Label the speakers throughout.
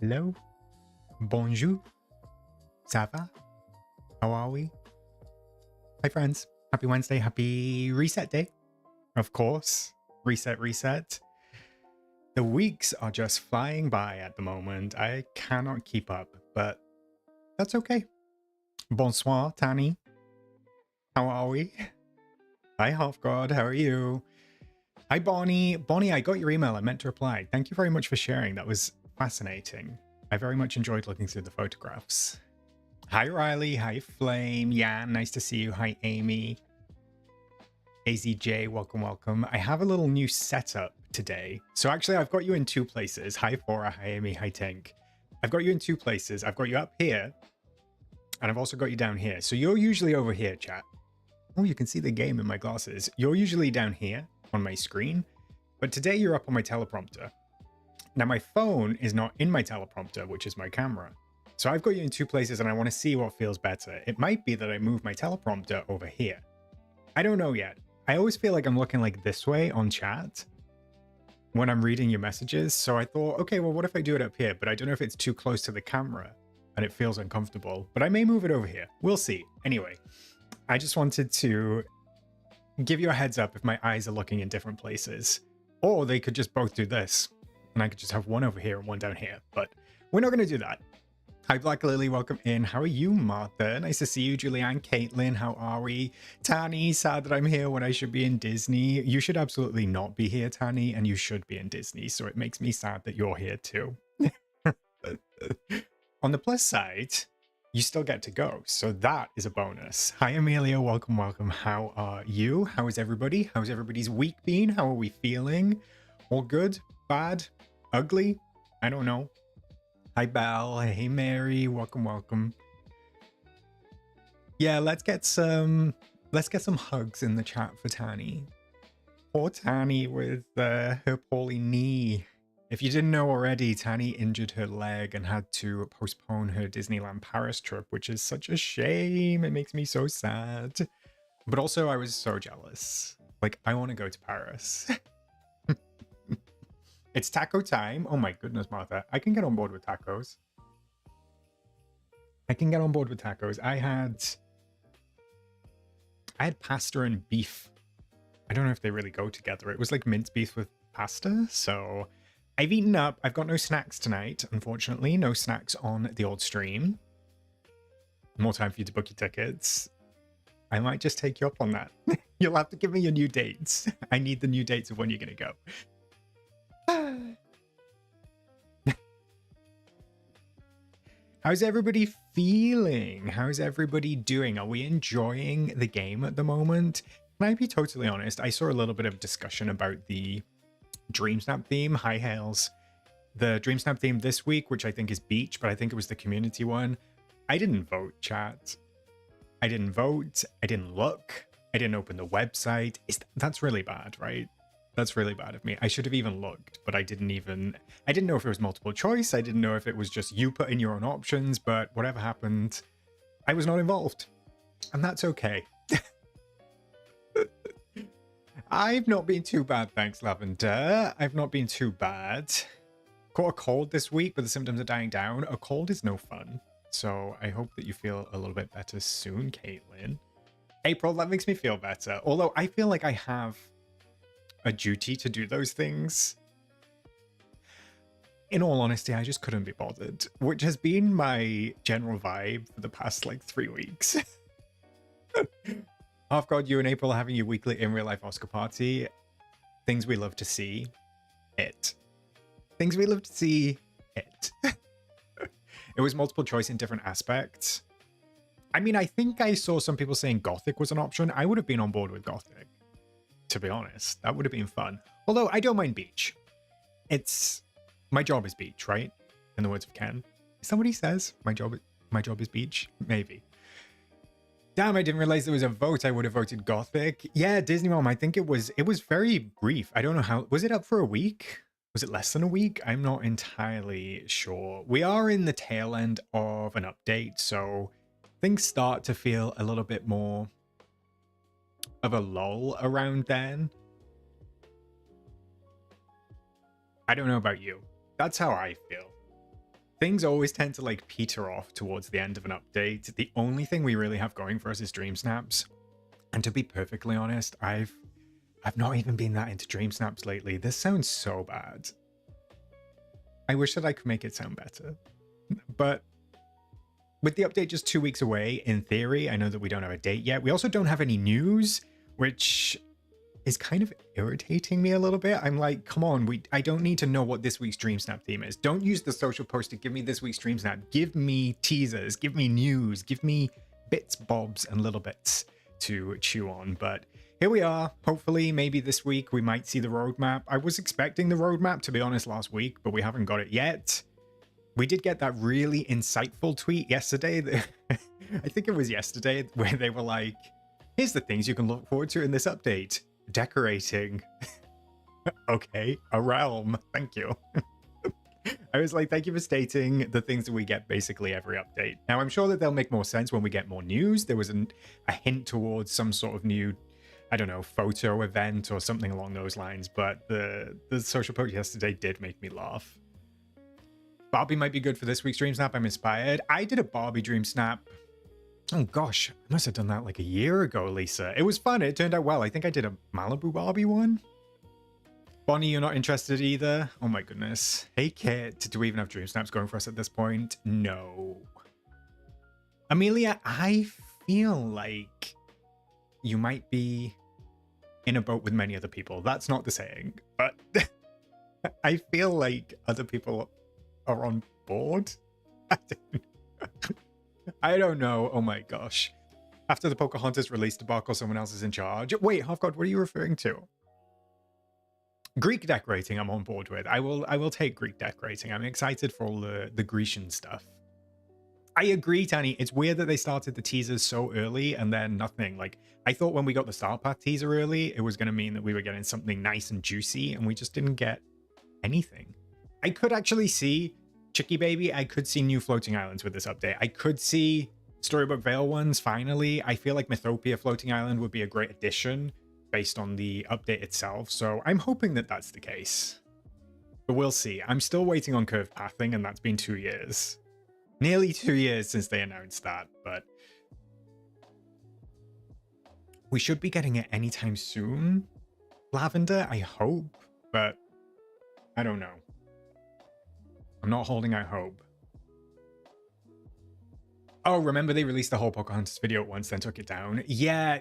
Speaker 1: Hello? Bonjour? Ça va? How are we? Hi, friends. Happy Wednesday. Happy reset day. Of course. Reset. The weeks are just flying by at the moment. I cannot keep up, but that's okay. Bonsoir, Tani. How are we? Hi, Half God. How are you? Hi, Bonnie. Bonnie, I got your email. I meant to reply. Thank you very much for sharing. That was fascinating. I very much enjoyed looking through the photographs. Hi, Riley. Hi, Flame. Yeah, nice to see you. Hi, Amy. AZJ, welcome. I have a little new setup today. So actually, I've got you in two places. Hi, Fora. Hi, Amy. Hi, Tank. I've got you in two places. I've got you up here, and I've also got you down here. So you're usually over here, chat. Oh, you can see the game in my glasses. You're usually down here on my screen, but today you're up on my teleprompter. Now, my phone is not in my teleprompter, which is my camera. So I've got you in two places, and I want to see what feels better. It might be that I move my teleprompter over here. I don't know yet. I always feel like I'm looking like this way on chat when I'm reading your messages. So I thought, okay, well, what if I do it up here? But I don't know if it's too close to the camera and it feels uncomfortable. But I may move it over here. We'll see. Anyway, I just wanted to give you a heads up if my eyes are looking in different places. Or they could just both do this. And I could just have one over here and one down here. But we're not going to do that. Hi, Black Lily. Welcome in. How are you, Martha? Nice to see you, Julianne. Caitlin, how are we? Tani, sad that I'm here when I should be in Disney. You should absolutely not be here, Tani, and you should be in Disney. So it makes me sad that you're here too. On the plus side, you still get to go. So that is a bonus. Hi, Amelia. Welcome. How are you? How is everybody? How's everybody's week been? How are we feeling? All good? Bad? Ugly? I don't know. Hi, Belle. Hey, Mary. Welcome. Yeah, let's get some hugs in the chat for Tani. Poor Tani with her poorly knee. If you didn't know already, Tani injured her leg and had to postpone her Disneyland Paris trip, which is such a shame. It makes me so sad. But also, I was so jealous. Like, I want to go to Paris. It's taco time. Oh my goodness, Martha. I can get on board with tacos. I had pasta and beef. I don't know if they really go together. It was like minced beef with pasta. So I've eaten up. I've got no snacks tonight, unfortunately. No snacks on the old stream. More time for you to book your tickets. I might just take you up on that. You'll have to give me your new dates. I need the new dates of when you're going to go. How's everybody feeling? How's everybody doing? Are we enjoying the game at the moment? Can I be totally honest? I saw a little bit of discussion about the DreamSnap theme. Hi, Hales. The DreamSnap theme this week, which I think is beach, but I think it was the community one. I didn't vote, chat. I didn't vote. I didn't look. I didn't open the website. That's really bad, right? That's really bad of me. I should have even looked, but I didn't know if it was multiple choice. I didn't know if it was just you put in your own options, but whatever happened, I was not involved. And that's okay. I've not been too bad, thanks, Lavender. I've not been too bad. Caught a cold this week, but the symptoms are dying down. A cold is no fun. So I hope that you feel a little bit better soon, Caitlin. April, that makes me feel better. Although I feel like I have a duty to do those things. In all honesty, I just couldn't be bothered, which has been my general vibe for the past like 3 weeks. Half God, you and April are having your weekly in real life Oscar party. Things we love to see. Things we love to see. It was multiple choice in different aspects. I mean, I think I saw some people saying Gothic was an option. I would have been on board with Gothic. To be honest, that would have been fun. Although I don't mind beach. My job is beach, right? In the words of Ken. Is that what he says? My job is beach? Maybe. Damn, I didn't realize there was a vote. I would have voted Gothic. Yeah, Disney Mom, I think it was very brief. I don't know how, was it up for a week? Was it less than a week? I'm not entirely sure. We are in the tail end of an update, so things start to feel a little bit more of a lull around then. I don't know about you. That's how I feel. things always tend to like peter off towards the end of an update. The only thing we really have going for us is dream snaps. And to be perfectly honest, I've not even been that into dream snaps lately. This sounds so bad. I wish that I could make it sound better. But with the update just 2 weeks away, in theory, I know that we don't have a date yet. We also don't have any news, which is kind of irritating me a little bit. I'm like, come on, I don't need to know what this week's DreamSnap theme is. Don't use the social post to give me this week's DreamSnap. Give me teasers, give me news, give me bits, bobs, and little bits to chew on. But here we are. Hopefully, maybe this week we might see the roadmap. I was expecting the roadmap, to be honest, last week, but we haven't got it yet. We did get that really insightful tweet yesterday. I think it was yesterday, where they were like, here's the things you can look forward to in this update. Decorating. Okay, a realm. Thank you. I was like, thank you for stating the things that we get basically every update. Now, I'm sure that they'll make more sense when we get more news. There was a hint towards some sort of new, I don't know, photo event or something along those lines, but the social post yesterday did make me laugh. Barbie might be good for this week's Dream Snap. I'm inspired. I did a Barbie Dream Snap. Oh gosh, I must have done that like a year ago, Lisa. It was fun. It turned out well. I think I did a Malibu Barbie one. Bonnie, you're not interested either? Oh my goodness. Hey, Kit. Do we even have Dream Snaps going for us at this point? No. Amelia, I feel like you might be in a boat with many other people. That's not the saying, but I feel like other people are on board. I don't know. Oh my gosh. After the Pocahontas release debacle, someone else is in charge. Wait, Half-God, what are you referring to? Greek decorating I'm on board with. I will take Greek decorating. I'm excited for all the Grecian stuff. I agree, Tanny. It's weird that they started the teasers so early and then nothing. Like, I thought when we got the Star Path teaser early, it was going to mean that we were getting something nice and juicy, and we just didn't get anything. I could actually see Chicky Baby. I could see new floating islands with this update. I could see Storybook Vale ones, finally. I feel like Mythopia Floating Island would be a great addition based on the update itself, so I'm hoping that that's the case. But we'll see. I'm still waiting on Curved Pathing, and that's been 2 years. Nearly 2 years since they announced that, but we should be getting it anytime soon. Lavender, I hope, but I don't know. I'm not holding out hope. Oh, remember they released the whole Pocahontas video at once, then took it down? Yeah,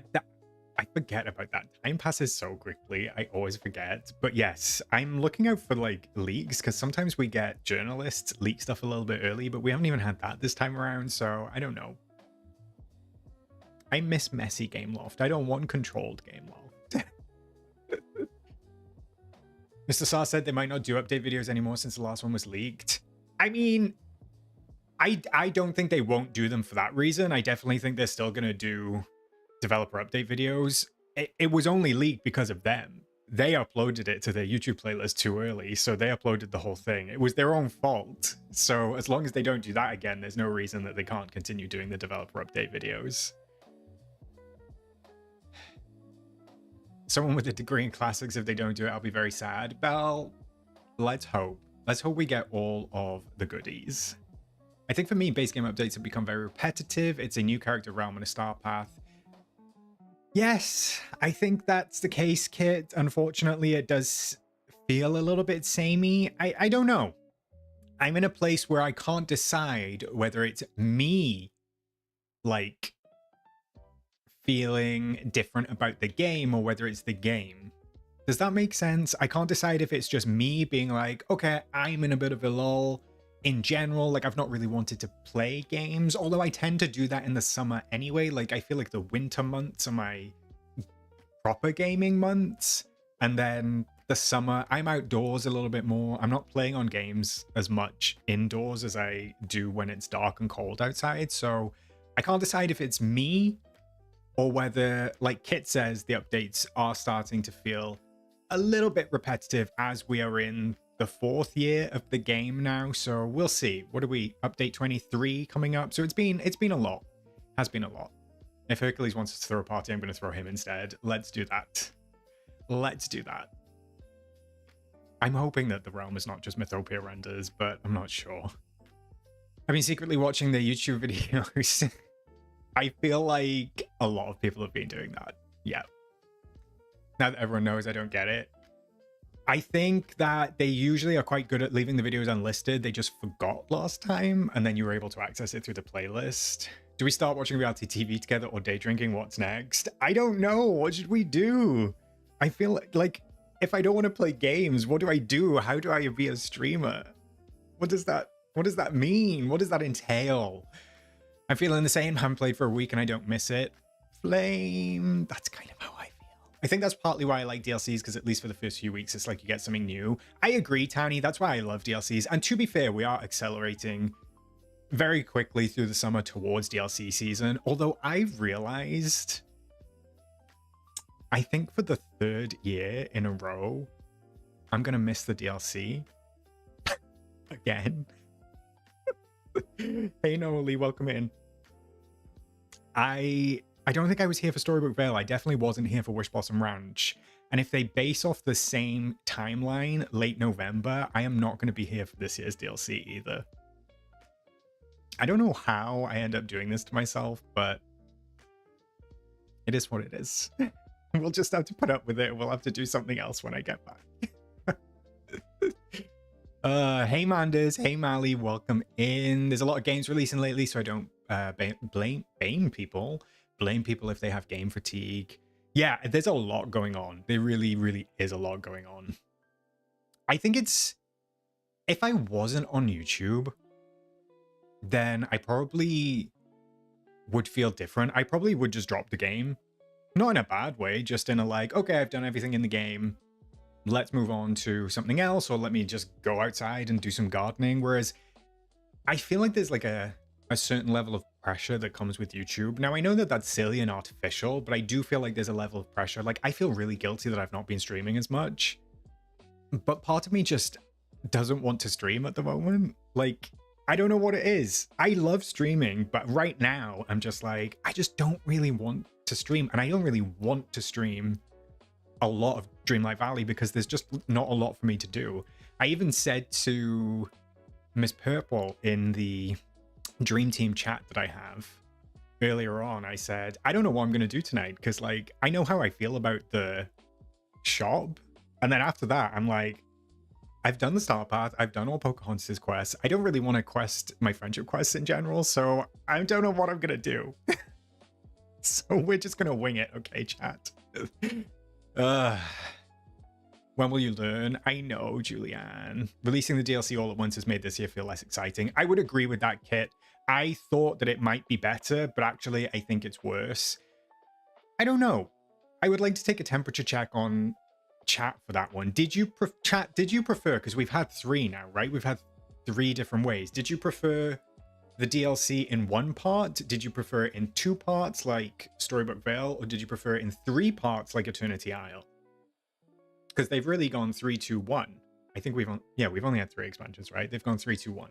Speaker 1: I forget about that. Time passes so quickly. I always forget. But yes, I'm looking out for like leaks, because sometimes we get journalists leak stuff a little bit early, but we haven't even had that this time around, so I don't know. I miss messy Gameloft. I don't want controlled Gameloft. Mr. Saar said they might not do update videos anymore since the last one was leaked. I mean, I don't think they won't do them for that reason. I definitely think they're still going to do developer update videos. It was only leaked because of them. They uploaded it to their YouTube playlist too early, so they uploaded the whole thing. It was their own fault. So as long as they don't do that again, there's no reason that they can't continue doing the developer update videos. Someone with a degree in classics, if they don't do it, I'll be very sad. Well, let's hope. Let's hope we get all of the goodies. I think for me, base game updates have become very repetitive. It's a new character realm and a star path. Yes, I think that's the case, Kit. Unfortunately, it does feel a little bit samey. I don't know. I'm in a place where I can't decide whether it's me, like, feeling different about the game or whether it's the game. Does that make sense? I can't decide if it's just me being like, okay, I'm in a bit of a lull. In general, like, I've not really wanted to play games, although I tend to do that in the summer anyway. Like, I feel like the winter months are my proper gaming months, and then the summer, I'm outdoors a little bit more. I'm not playing on games as much indoors as I do when it's dark and cold outside, so I can't decide if it's me or whether, like Kit says, the updates are starting to feel a little bit repetitive as we are in the 4th year of the game now. So we'll see. What are we? Update 23 coming up. So it's been a lot. Has been a lot. If Hercules wants us to throw a party, I'm going to throw him instead. Let's do that. Let's do that. I'm hoping that the realm is not just Mythopia renders, but I'm not sure. I've been secretly watching the YouTube videos. I feel like a lot of people have been doing that. Yeah. Now that everyone knows I don't get it. I think that they usually are quite good at leaving the videos unlisted. They just forgot last time, and then you were able to access it through the playlist. Do we start watching reality TV together or day drinking? What's next? I don't know. What should we do? I feel like if I don't want to play games, what do I do? How do I be a streamer? What does that mean? What does that entail? I'm feeling the same. Haven't played for a week and I don't miss it. Flame. That's kind of how I feel. I think that's partly why I like DLCs, because at least for the first few weeks, it's like you get something new. I agree, Tani. That's why I love DLCs. And to be fair, we are accelerating very quickly through the summer towards DLC season. Although I've realized, I think for the 3rd year in a row, I'm going to miss the DLC again. Hey, Noeli, welcome in. I don't think I was here for Storybook Vale. I definitely wasn't here for Wish Blossom Ranch. And if they base off the same timeline, late November, I am not going to be here for this year's DLC either. I don't know how I end up doing this to myself, but it is what it is. We'll just have to put up with it. We'll have to do something else when I get back. Hey Manders, hey Mali, welcome in. There's a lot of games releasing lately, so I don't blame people if they have game fatigue. Yeah, there's a lot going on. There really, really is a lot going on. I think it's, if I wasn't on YouTube, then I probably would feel different. I probably would just drop the game. Not in a bad way, just in a like, okay, I've done everything in the game. Let's move on to something else, or let me just go outside and do some gardening. Whereas I feel like there's like a certain level of pressure that comes with YouTube. Now, I know that that's silly and artificial, but I do feel like there's a level of pressure. Like, I feel really guilty that I've not been streaming as much. But part of me just doesn't want to stream at the moment. Like, I don't know what it is. I love streaming, but right now I'm just like, I just don't really want to stream. And I don't really want to stream a lot of Dreamlight Valley because there's just not a lot for me to do. I even said to Miss Purple in the Dream Team chat that I have earlier on, I said, I don't know what I'm going to do tonight because, like, I know how I feel about the shop. And then after that, I'm like, I've done the Star Path. I've done all Pocahontas quests. I don't really want to quest my friendship quests in general, so I don't know what I'm going to do. So we're just going to wing it, okay, chat? When will you learn? I know, Julianne. Releasing the DLC all at once has made this year feel less exciting. I would agree with that, Kit. I thought that it might be better, but actually I think it's worse. I don't know. I would like to take a temperature check on chat for that one. Did you chat? Did you prefer, because we've had 3 now, right? We've had 3 different ways. Did you prefer the DLC in 1 part? Did you prefer it in 2 parts like Storybook Vale, or did you prefer it in 3 parts like Eternity Isle? Because they've really gone 3-2-1. I think we've only had 3 expansions, right? They've gone 3-2-1.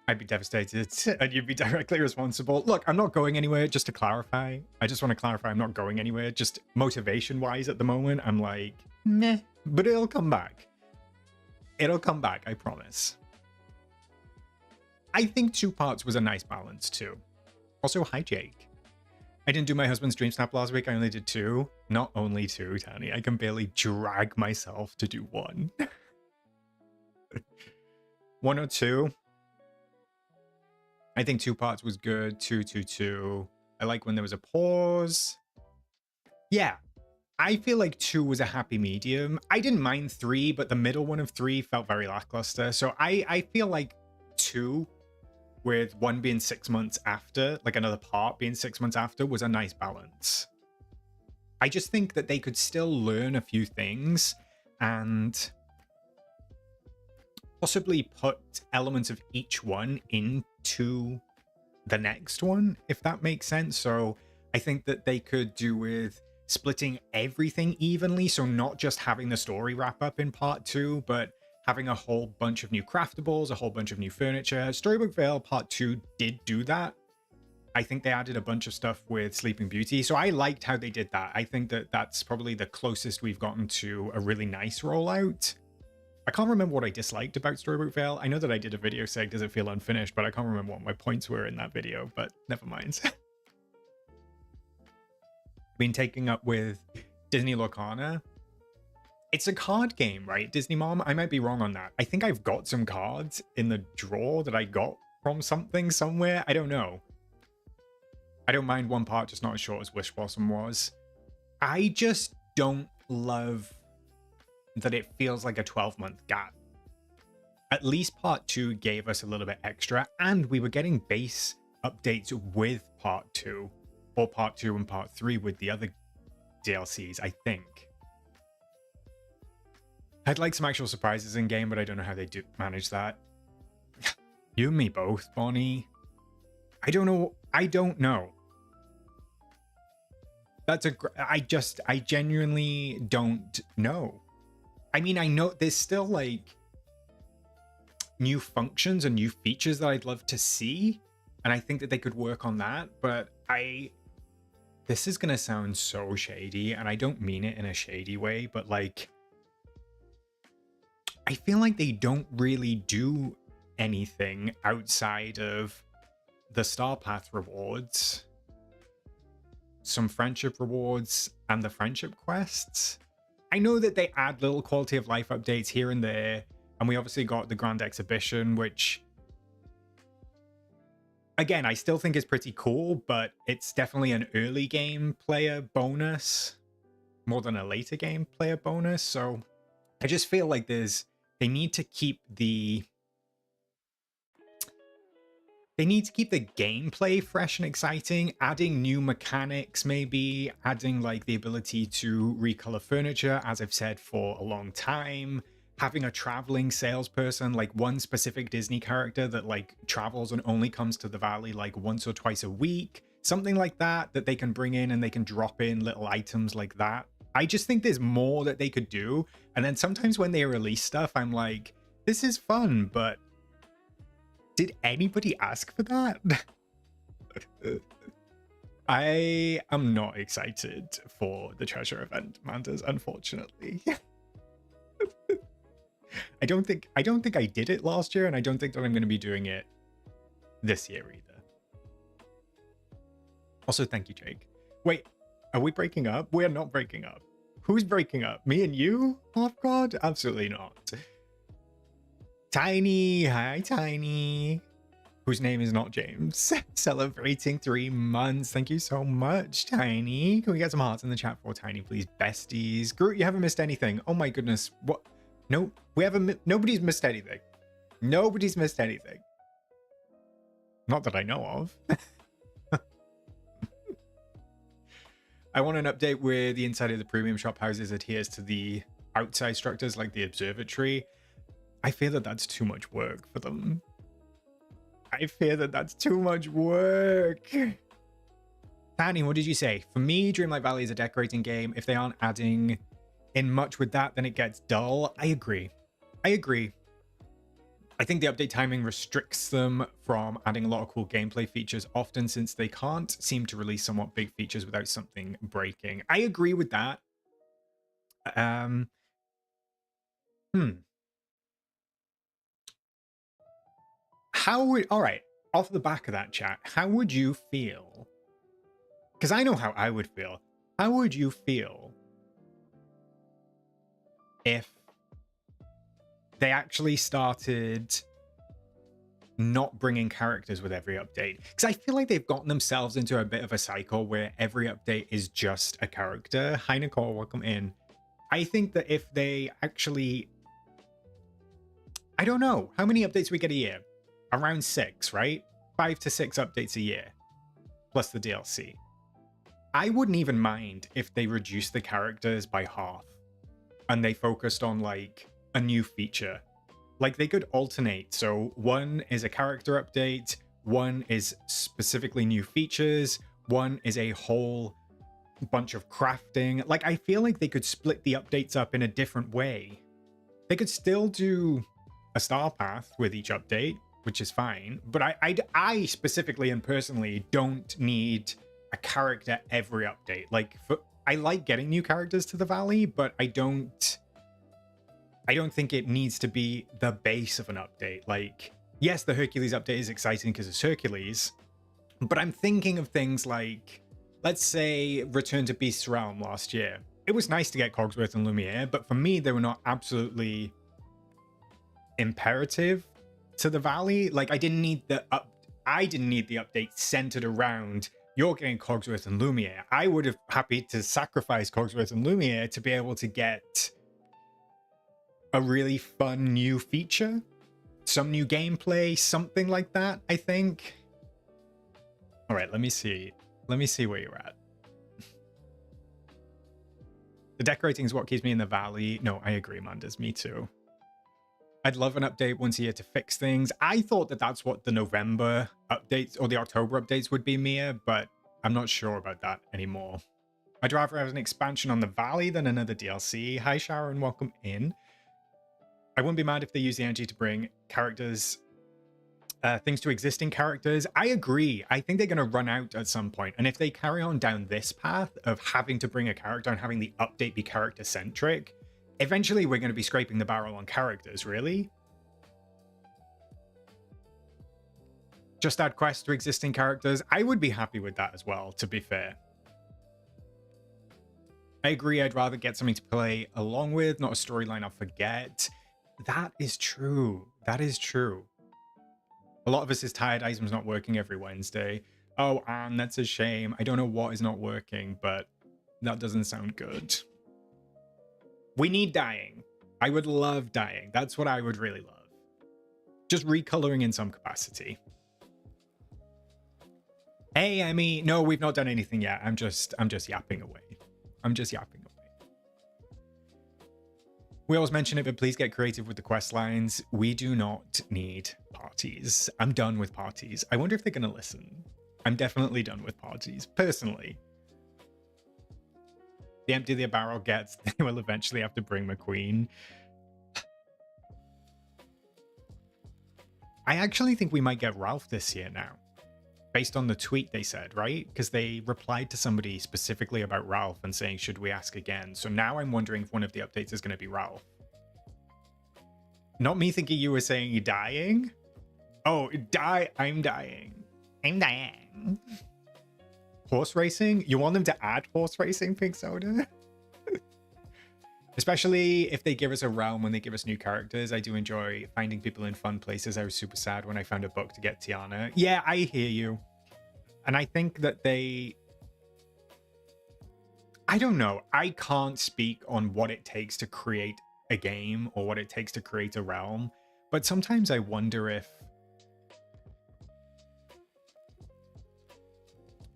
Speaker 1: I'd be devastated and you'd be directly responsible. Look, I'm not going anywhere, just to clarify. I just want to clarify I'm not going anywhere. Just motivation-wise at the moment, I'm like, meh. But it'll come back. It'll come back, I promise. I think 2 parts was a nice balance, too. Also, hi, Jake. I didn't do my husband's DreamSnap last week. I only did 2. Not only 2, Tani. I can barely drag myself to do 1. 1 or 2. I think 2 parts was good. 2. I like when there was a pause. Yeah. I feel like 2 was a happy medium. I didn't mind 3, but the middle one of 3 felt very lackluster. So I feel like 2, with 1 being 6 months after, like another part being 6 months after, was a nice balance. I just think that they could still learn a few things and possibly put elements of each one into the next one, if that makes sense. So I think that they could do with splitting everything evenly, so not just having the story wrap up in part 2, but having a whole bunch of new craftables, a whole bunch of new furniture. Storybook Vale Part 2 did do that. I think they added a bunch of stuff with Sleeping Beauty, so I liked how they did that. I think that that's probably the closest we've gotten to a really nice rollout. I can't remember what I disliked about Storybook Vale. I know that I did a video saying, does it feel unfinished? But I can't remember what my points were in that video, but never mind. Been taking up with Disney Lorcana. It's a card game, right? Disney Mom? I might be wrong on that. I think I've got some cards in the drawer that I got from something somewhere. I don't know. I don't mind one part, just not as short as Wish Blossom was. I just don't love that it feels like a 12-month gap. At least part 2 gave us a little bit extra, and we were getting base updates with part 2, or part 2 and part 3 with the other DLCs, I think. I'd like some actual surprises in game, but I don't know how they do manage that. You and me both, Bonnie. I don't know. I don't know. I genuinely don't know. I mean, I know there's still like new functions and new features that I'd love to see, and I think that they could work on that, but this is gonna sound so shady, and I don't mean it in a shady way, but like, I feel like they don't really do anything outside of the Star Path rewards, some friendship rewards, and the friendship quests. I know that they add little quality of life updates here and there, and we obviously got the Grand Exhibition, which, again, I still think is pretty cool, but it's definitely an early game player bonus more than a later game player bonus. So I just feel like they need to keep the gameplay fresh and exciting, adding new mechanics, maybe adding like the ability to recolor furniture, as I've said for a long time, having a traveling salesperson, like one specific Disney character that like travels and only comes to the valley like once or twice a week, something like that they can bring in, and they can drop in little items like that. I just think there's more that they could do. And then sometimes when they release stuff, I'm like, this is fun, but did anybody ask for that? I am not excited for the treasure event, Mandas, unfortunately. I don't think I did it last year, and I don't think that I'm going to be doing it this year either. Also, thank you, Jake. Wait, are we breaking up? We're not breaking up. Who's breaking up? Me and you? Oh God, absolutely not. Tiny, hi Tiny, whose name is not James, celebrating 3 months. Thank you so much, Tiny. Can we get some hearts in the chat for Tiny, please? Besties. Groot, you haven't missed anything. Oh my goodness. What? No, we haven't. Nobody's missed anything. Nobody's missed anything. Not that I know of. I want an update where the inside of the premium shop houses adheres to the outside structures like the observatory. I fear that that's too much work for them. I fear that that's too much work. Fanny, what did you say? For me, Dreamlight Valley is a decorating game. If they aren't adding in much with that, then it gets dull. I agree. I agree. I think the update timing restricts them from adding a lot of cool gameplay features often, since they can't seem to release somewhat big features without something breaking. I agree with that. All right, off the back of that, chat, how would you feel? Because I know how I would feel. How would you feel if they actually started not bringing characters with every update? Because I feel like they've gotten themselves into a bit of a cycle where every update is just a character. Hi, Nicole, welcome in. I think that if they actually... I don't know. How many updates we get a year? Around 6, right? 5 to 6 updates a year, plus the DLC. I wouldn't even mind if they reduced the characters by half and they focused on like a new feature. Like they could alternate. So one is a character update, one is specifically new features, one is a whole bunch of crafting. Like I feel like they could split the updates up in a different way. They could still do a star path with each update, which is fine, but I specifically and personally don't need a character every update. Like I like getting new characters to the valley, but I don't I don't think it needs to be the base of an update. Like, yes, the Hercules update is exciting because it's Hercules, but I'm thinking of things like, let's say, Return to Beast's Realm last year. It was nice to get Cogsworth and Lumiere, but for me, they were not absolutely imperative to the valley. Like, I didn't need the update centered around you're getting Cogsworth and Lumiere. I would have happy to sacrifice Cogsworth and Lumiere to be able to get a really fun new feature, some new gameplay, something like that, I think. All right, let me see where you're at. The decorating is what keeps me in the valley. No, I agree, Manders, me too. I'd love an update once a year to fix things. I thought that that's what the November updates or the October updates would be, Mia, but I'm not sure about that anymore. I'd rather have an expansion on the valley than another DLC. Hi, Sharon, welcome in. I wouldn't be mad if they use the energy to bring characters, things to existing characters. I agree. I think they're going to run out at some point. And if they carry on down this path of having to bring a character and having the update be character-centric, eventually we're going to be scraping the barrel on characters, really. Just add quests to existing characters. I would be happy with that as well, to be fair. I agree. I'd rather get something to play along with, not a storyline I'll forget. That is true. That is true. A lot of us is tired items not working every Wednesday. Oh, and that's a shame. I don't know what is not working, but that doesn't sound good. We need dyeing. I would love dyeing. That's what I would really love. Just recoloring in some capacity. Hey, Emmy. No, we've not done anything yet. I'm just yapping away. I'm just yapping away. We always mention it, but please get creative with the quest lines. We do not need parties. I'm done with parties. I wonder if they're going to listen. I'm definitely done with parties, personally. The emptier the barrel gets, they will eventually have to bring McQueen. I actually think we might get Ralph this year now. Based on the tweet they said, right? Because they replied to somebody specifically about Ralph and saying, should we ask again? So now I'm wondering if one of the updates is going to be Ralph. Not me thinking you were saying you're dying. Oh, I'm dying. I'm dying. Horse racing? You want them to add horse racing, Pink Soda? Especially if they give us a realm when they give us new characters. I do enjoy finding people in fun places. I was super sad when I found a book to get Tiana. Yeah, I hear you. And I think that I don't know. I can't speak on what it takes to create a game or what it takes to create a realm. But sometimes I wonder if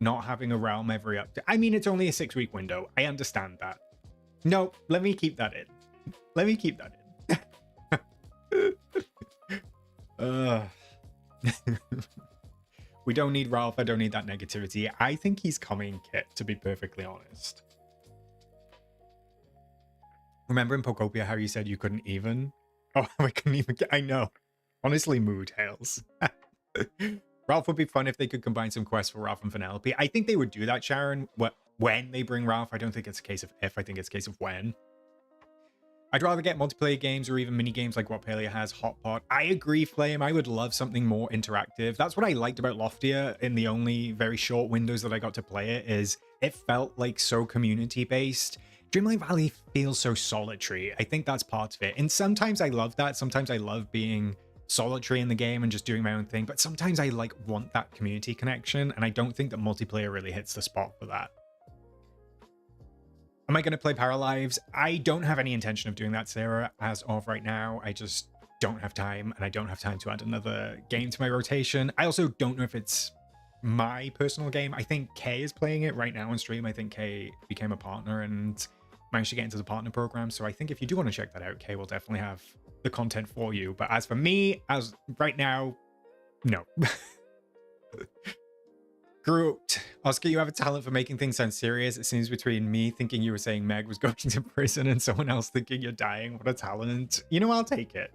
Speaker 1: not having a realm every update. I mean, it's only a 6-week window. I understand that. No, let me keep that in. Let me keep that in. We don't need Ralph. I don't need that negativity. I think he's coming, Kit, to be perfectly honest. Remember in Pokopia how you said you couldn't even? Oh, I couldn't even get... I know. Honestly, mood hails. Ralph would be fun if they could combine some quests for Ralph and Penelope. I think they would do that, Sharon. When they bring Ralph, I don't think it's a case of if, I think it's a case of when. I'd rather get multiplayer games or even mini games like what Palia has, Hot Pot. I agree, Flame. I would love something more interactive. That's what I liked about Loftia in the only very short windows that I got to play it, is it felt like so community-based. Dreamlight Valley feels so solitary. I think that's part of it. And sometimes I love that. Sometimes I love being solitary in the game and just doing my own thing. But sometimes I want that community connection. And I don't think that multiplayer really hits the spot for that. Am I going to play Paralives? I don't have any intention of doing that, Sarah, as of right now. I just don't have time, and I don't have time to add another game to my rotation. I also don't know if it's my personal game. I think Kay is playing it right now on stream. I think Kay became a partner and managed to get into the partner program. So I think if you do want to check that out, Kay will definitely have the content for you. But as for me, as right now, no. Groot, Oscar, you have a talent for making things sound serious. It seems between me thinking you were saying Meg was going to prison and someone else thinking you're dying. What a talent. You know, I'll take it.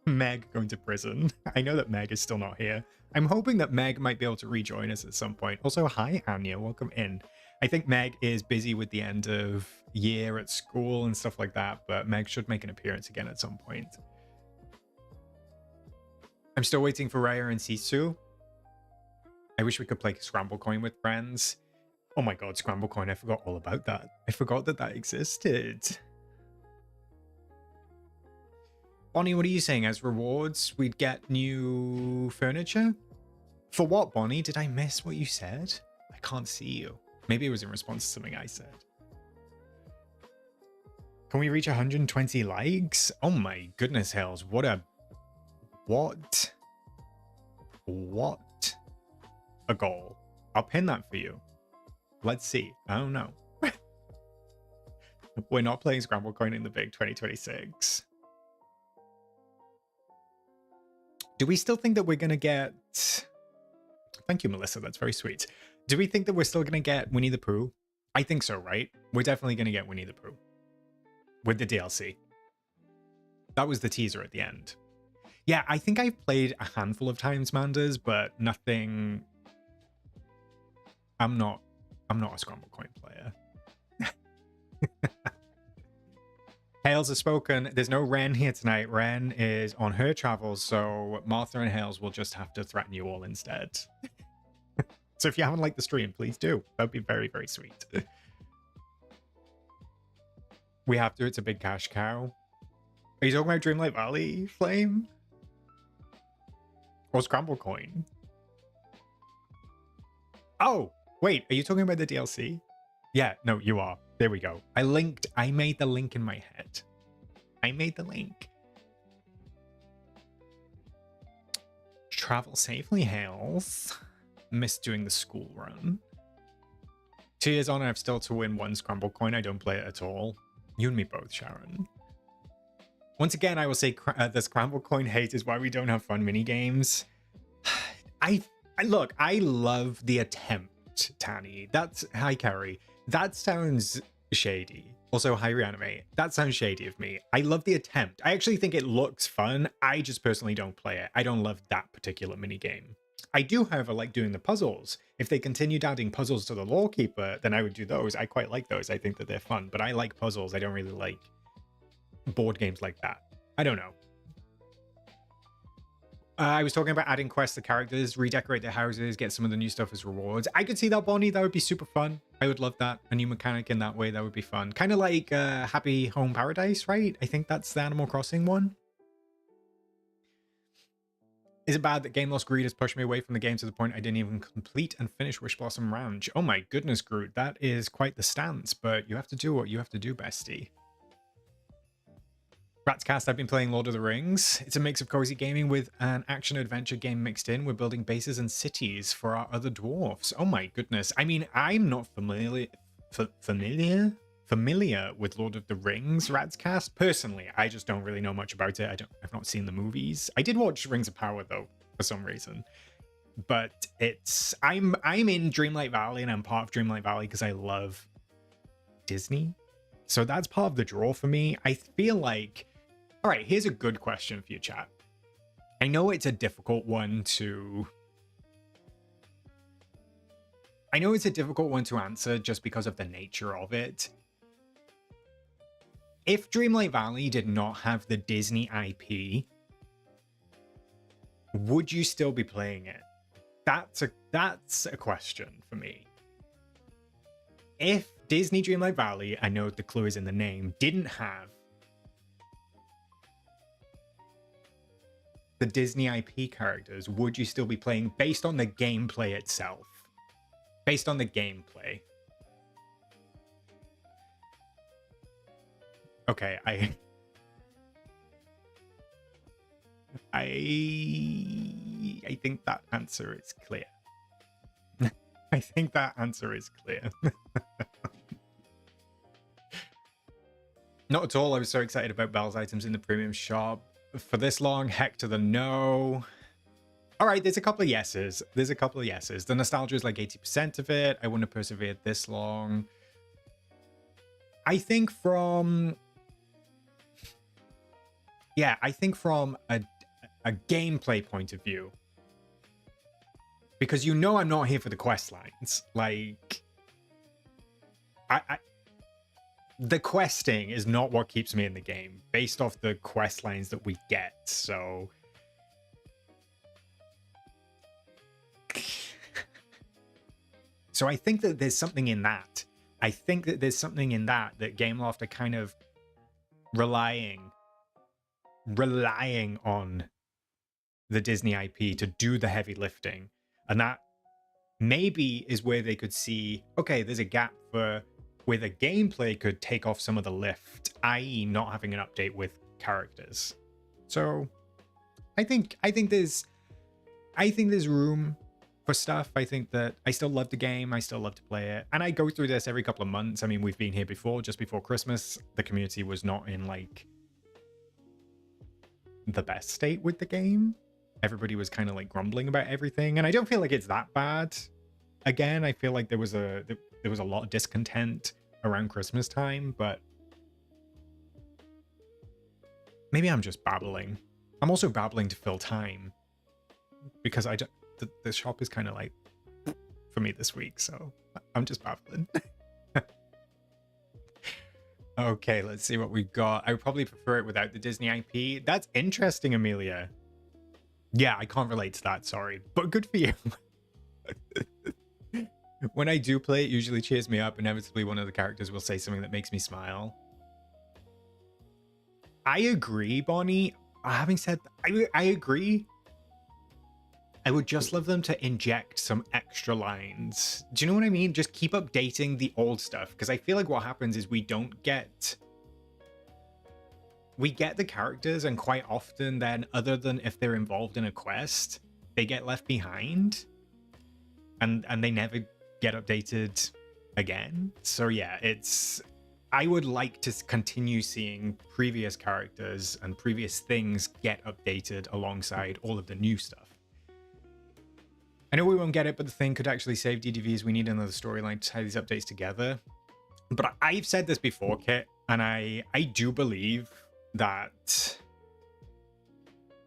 Speaker 1: Meg going to prison. I know that Meg is still not here. I'm hoping that Meg might be able to rejoin us at some point. Also, hi, Anya. Welcome in. I think Meg is busy with the end of year at school and stuff like that, but Meg should make an appearance again at some point. I'm still waiting for Raya and Sisu. I wish we could play Scramble Coin with friends. Oh my god, Scramble Coin, I forgot all about that. I forgot that that existed. Bonnie, what are you saying? As rewards, we'd get new furniture? For what, Bonnie? Did I miss what you said? I can't see you. Maybe it was in response to something I said. Can we reach 120 likes? Oh my goodness, Hills. What a goal. I'll pin that for you. Let's see. I don't know. We're not playing Scramble Coin in the big 2026. Do we still think that we're going to get... Thank you, Melissa. That's very sweet. Do we think that we're still going to get Winnie the Pooh? I think so, right? We're definitely going to get Winnie the Pooh. With the DLC. That was the teaser at the end. Yeah, I think I've played a handful of times, Manders, but nothing... I'm not a Scramble Coin player. Hales has spoken. There's no Ren here tonight. Ren is on her travels, so Martha and Hales will just have to threaten you all instead. So if you haven't liked the stream, please do. That would be very, very sweet. We have to. It's a big cash cow. Are you talking about Dreamlight Valley, Flame? Or Scramble Coin? Oh, wait. Are you talking about the DLC? Yeah, no, you are. There we go. I made the link in my head. I made the link. Travel safely, Hales. Missed doing the school run. 2 years on, I have still to win 1 Scramble Coin. I don't play it at all. You and me both, Sharon. Once again, I will say the Scramble Coin hate is why we don't have fun mini games. Look, I love the attempt, Tanny. That's... Hi, Carrie. That sounds shady. Also, hi, Reanimate. That sounds shady of me. I love the attempt. I actually think it looks fun. I just personally don't play it. I don't love that particular mini game. I do, however, like doing the puzzles. If they continued adding puzzles to the Lore Keeper, then I would do those. I quite like those. I think that they're fun. But I like puzzles. I don't really like board games like that. I don't know. I was talking about adding quests to characters, redecorate their houses, get some of the new stuff as rewards. I could see that, Bonnie. That would be super fun. I would love that. A new mechanic in that way. That would be fun. Kind of like Happy Home Paradise, right? I think that's the Animal Crossing one. Is it bad that Game Loss Greed has pushed me away from the game to the point I didn't even complete and finish Wish Blossom Ranch? Oh my goodness, Groot. That is quite the stance, but you have to do what you have to do, bestie. Ratscast, I've been playing Lord of the Rings. It's a mix of cozy gaming with an action-adventure game mixed in. We're building bases and cities for our other dwarfs. Oh my goodness. I mean, I'm not familiar with Lord of the Rings, Ratscast. Personally, I just don't really know much about it. I've not seen the movies. I did watch Rings of Power, though, for some reason. But it's... I'm in Dreamlight Valley, and I'm part of Dreamlight Valley because I love Disney. So that's part of the draw for me. I feel like... All right, here's a good question for you, chat. I know it's a difficult one to... answer just because of the nature of it. If Dreamlight Valley did not have the Disney IP, would you still be playing it? That's a question for me. If Disney Dreamlight Valley, I know the clue is in the name, didn't have the Disney IP characters, would you still be playing based on the gameplay itself? Based on the gameplay. Okay, I think that answer is clear. I think that answer is clear. Not at all. I was so excited about Belle's items in the premium shop. For this long, heck to the no. All right, there's a couple of yeses. The nostalgia is like 80% of it. I wouldn't have persevered this long. I think from... Yeah, I think from a gameplay point of view. Because you know I'm not here for the quest lines. Like... the questing is not what keeps me in the game based off the quest lines that we get. So I think that there's something in that. I think that there's something in that Gameloft are kind of relying on the Disney IP to do the heavy lifting. And that maybe is where they could see, okay, there's a gap for where the gameplay could take off some of the lift, i.e. not having an update with characters. So I think there's room for stuff. I think that I still love the game. I still love to play it. And I go through this every couple of months. I mean, we've been here before, just before Christmas. The community was not in like the best state with the game. Everybody was kind of like grumbling about everything. And I don't feel like it's that bad. Again, I feel like there was a lot of discontent around Christmas time, but maybe I'm just babbling. I'm also babbling to fill time because the shop is kind of like for me this week, so I'm just babbling. Okay, let's see what we got. I would probably prefer it without the Disney IP. That's interesting, Amelia. Yeah, I can't relate to that, sorry, but good for you. When I do play, it usually cheers me up. Inevitably, one of the characters will say something that makes me smile. I agree, Bonnie. Having said that, I agree. I would just love them to inject some extra lines. Do you know what I mean? Just keep updating the old stuff. Because I feel like what happens is we get the characters, and quite often then, other than if they're involved in a quest, they get left behind. And they never get updated again. So yeah, I would like to continue seeing previous characters and previous things get updated alongside all of the new stuff. I know we won't get it, but the thing could actually save DDVs. We need another storyline to tie these updates together. But I've said this before, Kit, and I do believe that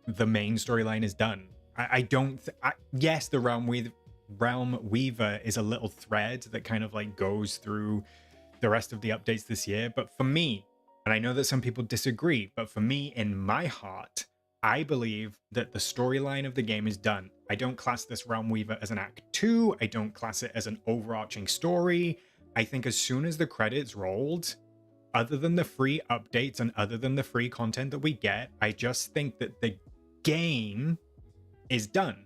Speaker 1: the main storyline is done. Yes, the Realm Weaver is a little thread that kind of like goes through the rest of the updates this year, but for me, and I know that some people disagree, but for me, in my heart, I believe that the storyline of the game is done. I don't class this Realm Weaver as an Act 2. I don't class it as an overarching story. I think as soon as the credits rolled, other than the free updates and other than the free content that we get, I just think that the game is done.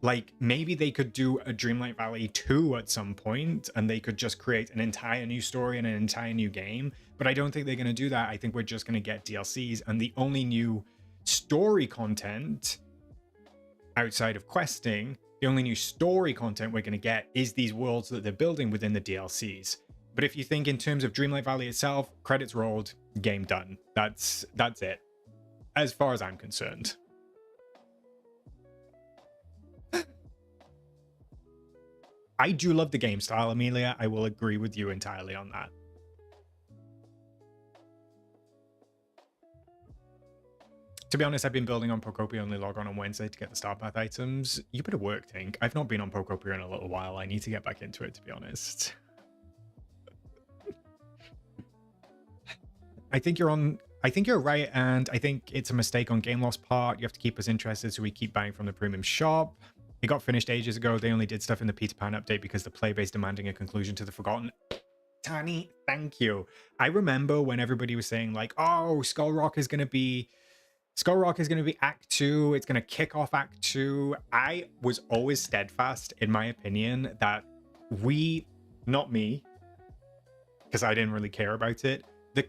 Speaker 1: Like, maybe they could do a Dreamlight Valley 2 at some point, and they could just create an entire new story and an entire new game. But I don't think they're going to do that. I think we're just going to get DLCs, and the only new story content outside of questing, the only new story content we're going to get is these worlds that they're building within the DLCs. But if you think in terms of Dreamlight Valley itself, credits rolled, game done. That's it, as far as I'm concerned. I do love the game style, Amelia. I will agree with you entirely on that. To be honest, I've been building on Procopia, only log on Wednesday to get the Star Path items. You better work, Tink. I've not been on Procopia in a little while. I need to get back into it, to be honest. I think you're right, and I think it's a mistake on Gameloft's part. You have to keep us interested, so we keep buying from the premium shop. It got finished ages ago. They only did stuff in the Peter Pan update because the playbase demanding a conclusion to the Forgotten. Tani, thank you. I remember when everybody was saying like, oh, Skull Rock is going to be Act 2. It's going to kick off Act 2. I was always steadfast in my opinion that not me, because I didn't really care about it. The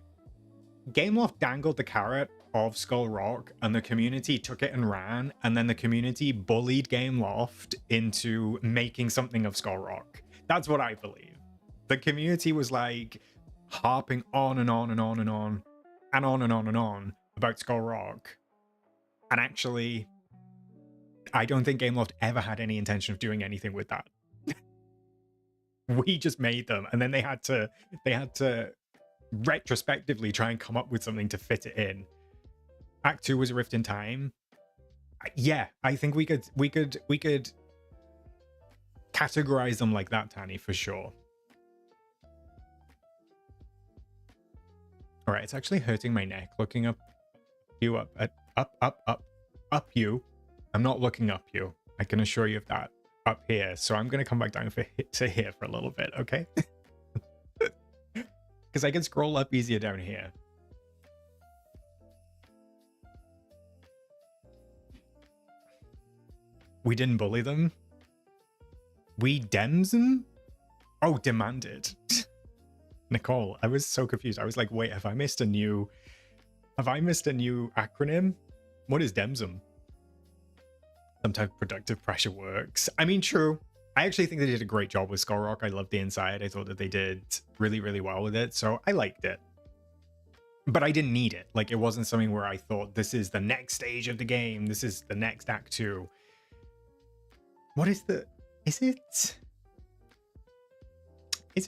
Speaker 1: Gameloft dangled the carrot of Skull Rock, and the community took it and ran, and then the community bullied Gameloft into making something of Skull Rock. That's what I believe. The community was like harping on and on and on and on and on and on and on about Skull Rock. And actually, I don't think Gameloft ever had any intention of doing anything with that. We just made them, and then they had to retrospectively try and come up with something to fit it in. Act 2 was a rift in time. Yeah, I think we could categorize them like that, Tani, for sure. All right, it's actually hurting my neck looking up you up you. I'm not looking up you. I can assure you of that. Up here. So I'm going to come back down to here for a little bit, okay? Because I can scroll up easier down here. We didn't bully them. We dems them? Oh, demanded. Nicole, I was so confused. I was like, wait, have I missed a new acronym? What is DEMSM? Sometimes productive pressure works. I mean, true. I actually think they did a great job with Skull Rock. I loved the inside. I thought that they did really, really well with it. So I liked it. But I didn't need it. Like, it wasn't something where I thought, this is the next stage of the game. This is the next act 2. What is the... Is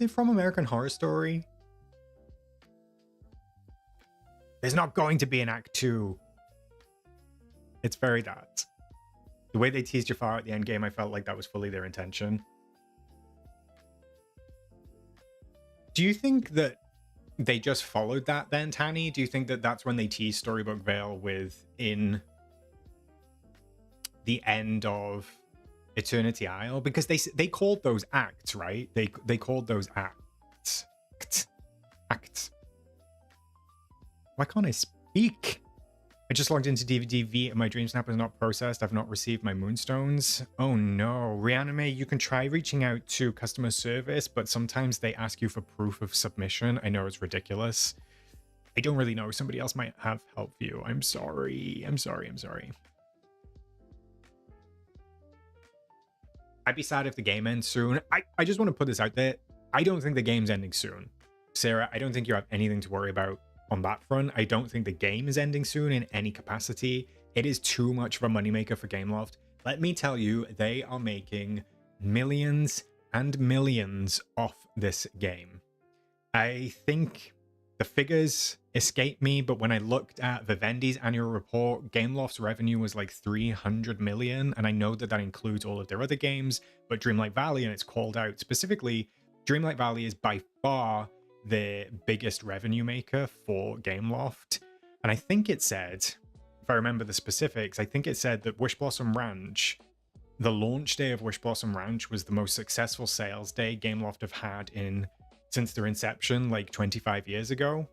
Speaker 1: it from American Horror Story? There's not going to be an act 2. It's very that. The way they teased Jafar at the end game, I felt like that was fully their intention. Do you think that they just followed that then, Tanny? Do you think that that's when they teased Storybook Vale within the end of Eternity Isle? Because they called those acts, right? They called those acts. Acts. Why can't I speak? I just logged into DVD and my DreamSnap is not processed. I've not received my Moonstones. Oh no. Reanime, you can try reaching out to customer service, but sometimes they ask you for proof of submission. I know it's ridiculous. I don't really know. Somebody else might have help for you. I'm sorry. I'm sorry. I'd be sad if the game ends soon. I just want to put this out there. I don't think the game's ending soon. Sarah, I don't think you have anything to worry about on that front. I don't think the game is ending soon in any capacity. It is too much of a moneymaker for Gameloft. Let me tell you, they are making millions and millions off this game. I think the figures escape me, but when I looked at Vivendi's annual report, Gameloft's revenue was like 300 million, and I know that that includes all of their other games, but Dreamlight Valley, and it's called out specifically, Dreamlight Valley is by far the biggest revenue maker for Gameloft. And I think it said, if I remember the specifics, I think it said that Wish Blossom Ranch, the launch day of Wish Blossom Ranch was the most successful sales day Gameloft have had since their inception, like 25 years ago.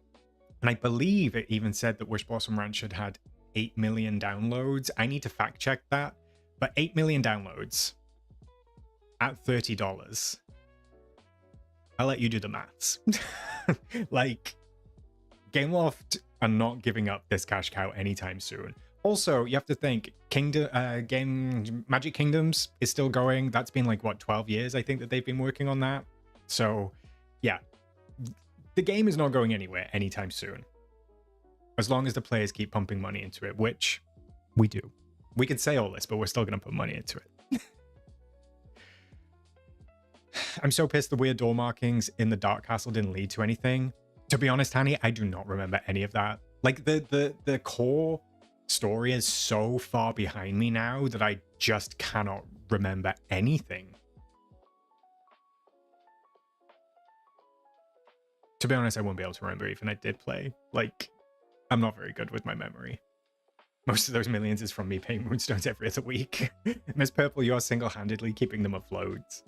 Speaker 1: And I believe it even said that Wish Blossom Ranch had had 8 million downloads. I need to fact check that, but 8 million downloads at $30. I'll let you do the maths. Like, Gameloft are not giving up this cash cow anytime soon. Also, you have to think, Magic Kingdoms is still going. That's been like, what, 12 years, I think, that they've been working on that. So, yeah. The game is not going anywhere anytime soon. As long as the players keep pumping money into it, which we do. We can say all this, but we're still going to put money into it. I'm so pissed the weird door markings in the Dark Castle didn't lead to anything. To be honest, Hanny, I do not remember any of that. Like, the core story is so far behind me now that I just cannot remember anything. To be honest, I won't be able to remember even I did play. Like, I'm not very good with my memory. Most of those millions is from me paying Moonstones every other week. Miss Purple, you're single-handedly keeping them afloat.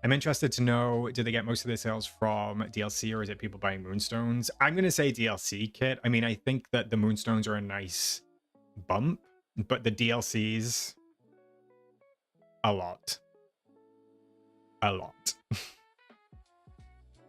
Speaker 1: I'm interested to know, do they get most of their sales from DLC or is it people buying Moonstones? I'm going to say DLC, Kit. I mean, I think that the Moonstones are a nice bump, but the DLCs, a lot. A lot.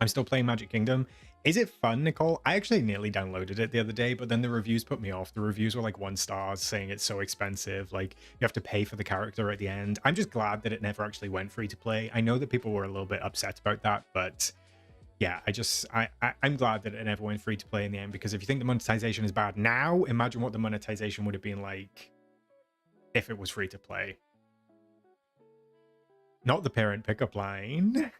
Speaker 1: I'm still playing Magic Kingdom. Is it fun, Nicole? I actually nearly downloaded it the other day, but then the reviews put me off. The reviews were like 1 star saying it's so expensive. Like, you have to pay for the character at the end. I'm just glad that it never actually went free to play. I know that people were a little bit upset about that, but yeah, I'm glad that it never went free to play in the end, because if you think the monetization is bad now, imagine what the monetization would have been like if it was free to play. Not the parent pickup line.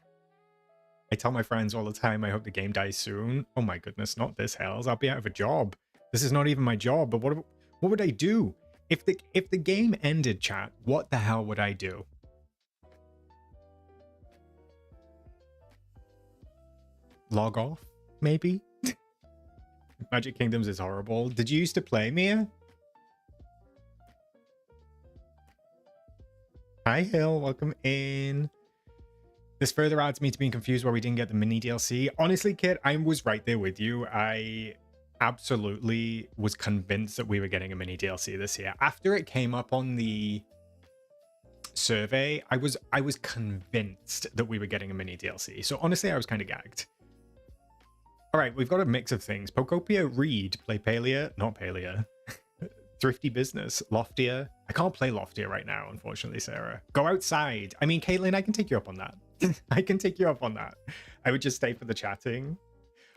Speaker 1: I tell my friends all the time, I hope the game dies soon. Oh my goodness, not this, hells. I'll be out of a job. This is not even my job, but what would I do? If the game ended, chat, what the hell would I do? Log off, maybe? Magic Kingdoms is horrible. Did you used to play, Mia? Hi, Hill. Welcome in. This further adds me to being confused why we didn't get the mini DLC. Honestly, kid, I was right there with you. I absolutely was convinced that we were getting a mini DLC this year. After it came up on the survey, I was convinced that we were getting a mini DLC. So honestly, I was kind of gagged. All right, we've got a mix of things. Pokopia, Reed, play Palia, not Palia. Thrifty Business, Loftier. I can't play Loftier right now, unfortunately, Sarah. Go outside. I mean, Caitlin, I can take you up on that. I can take you up on that. I would just stay for the chatting.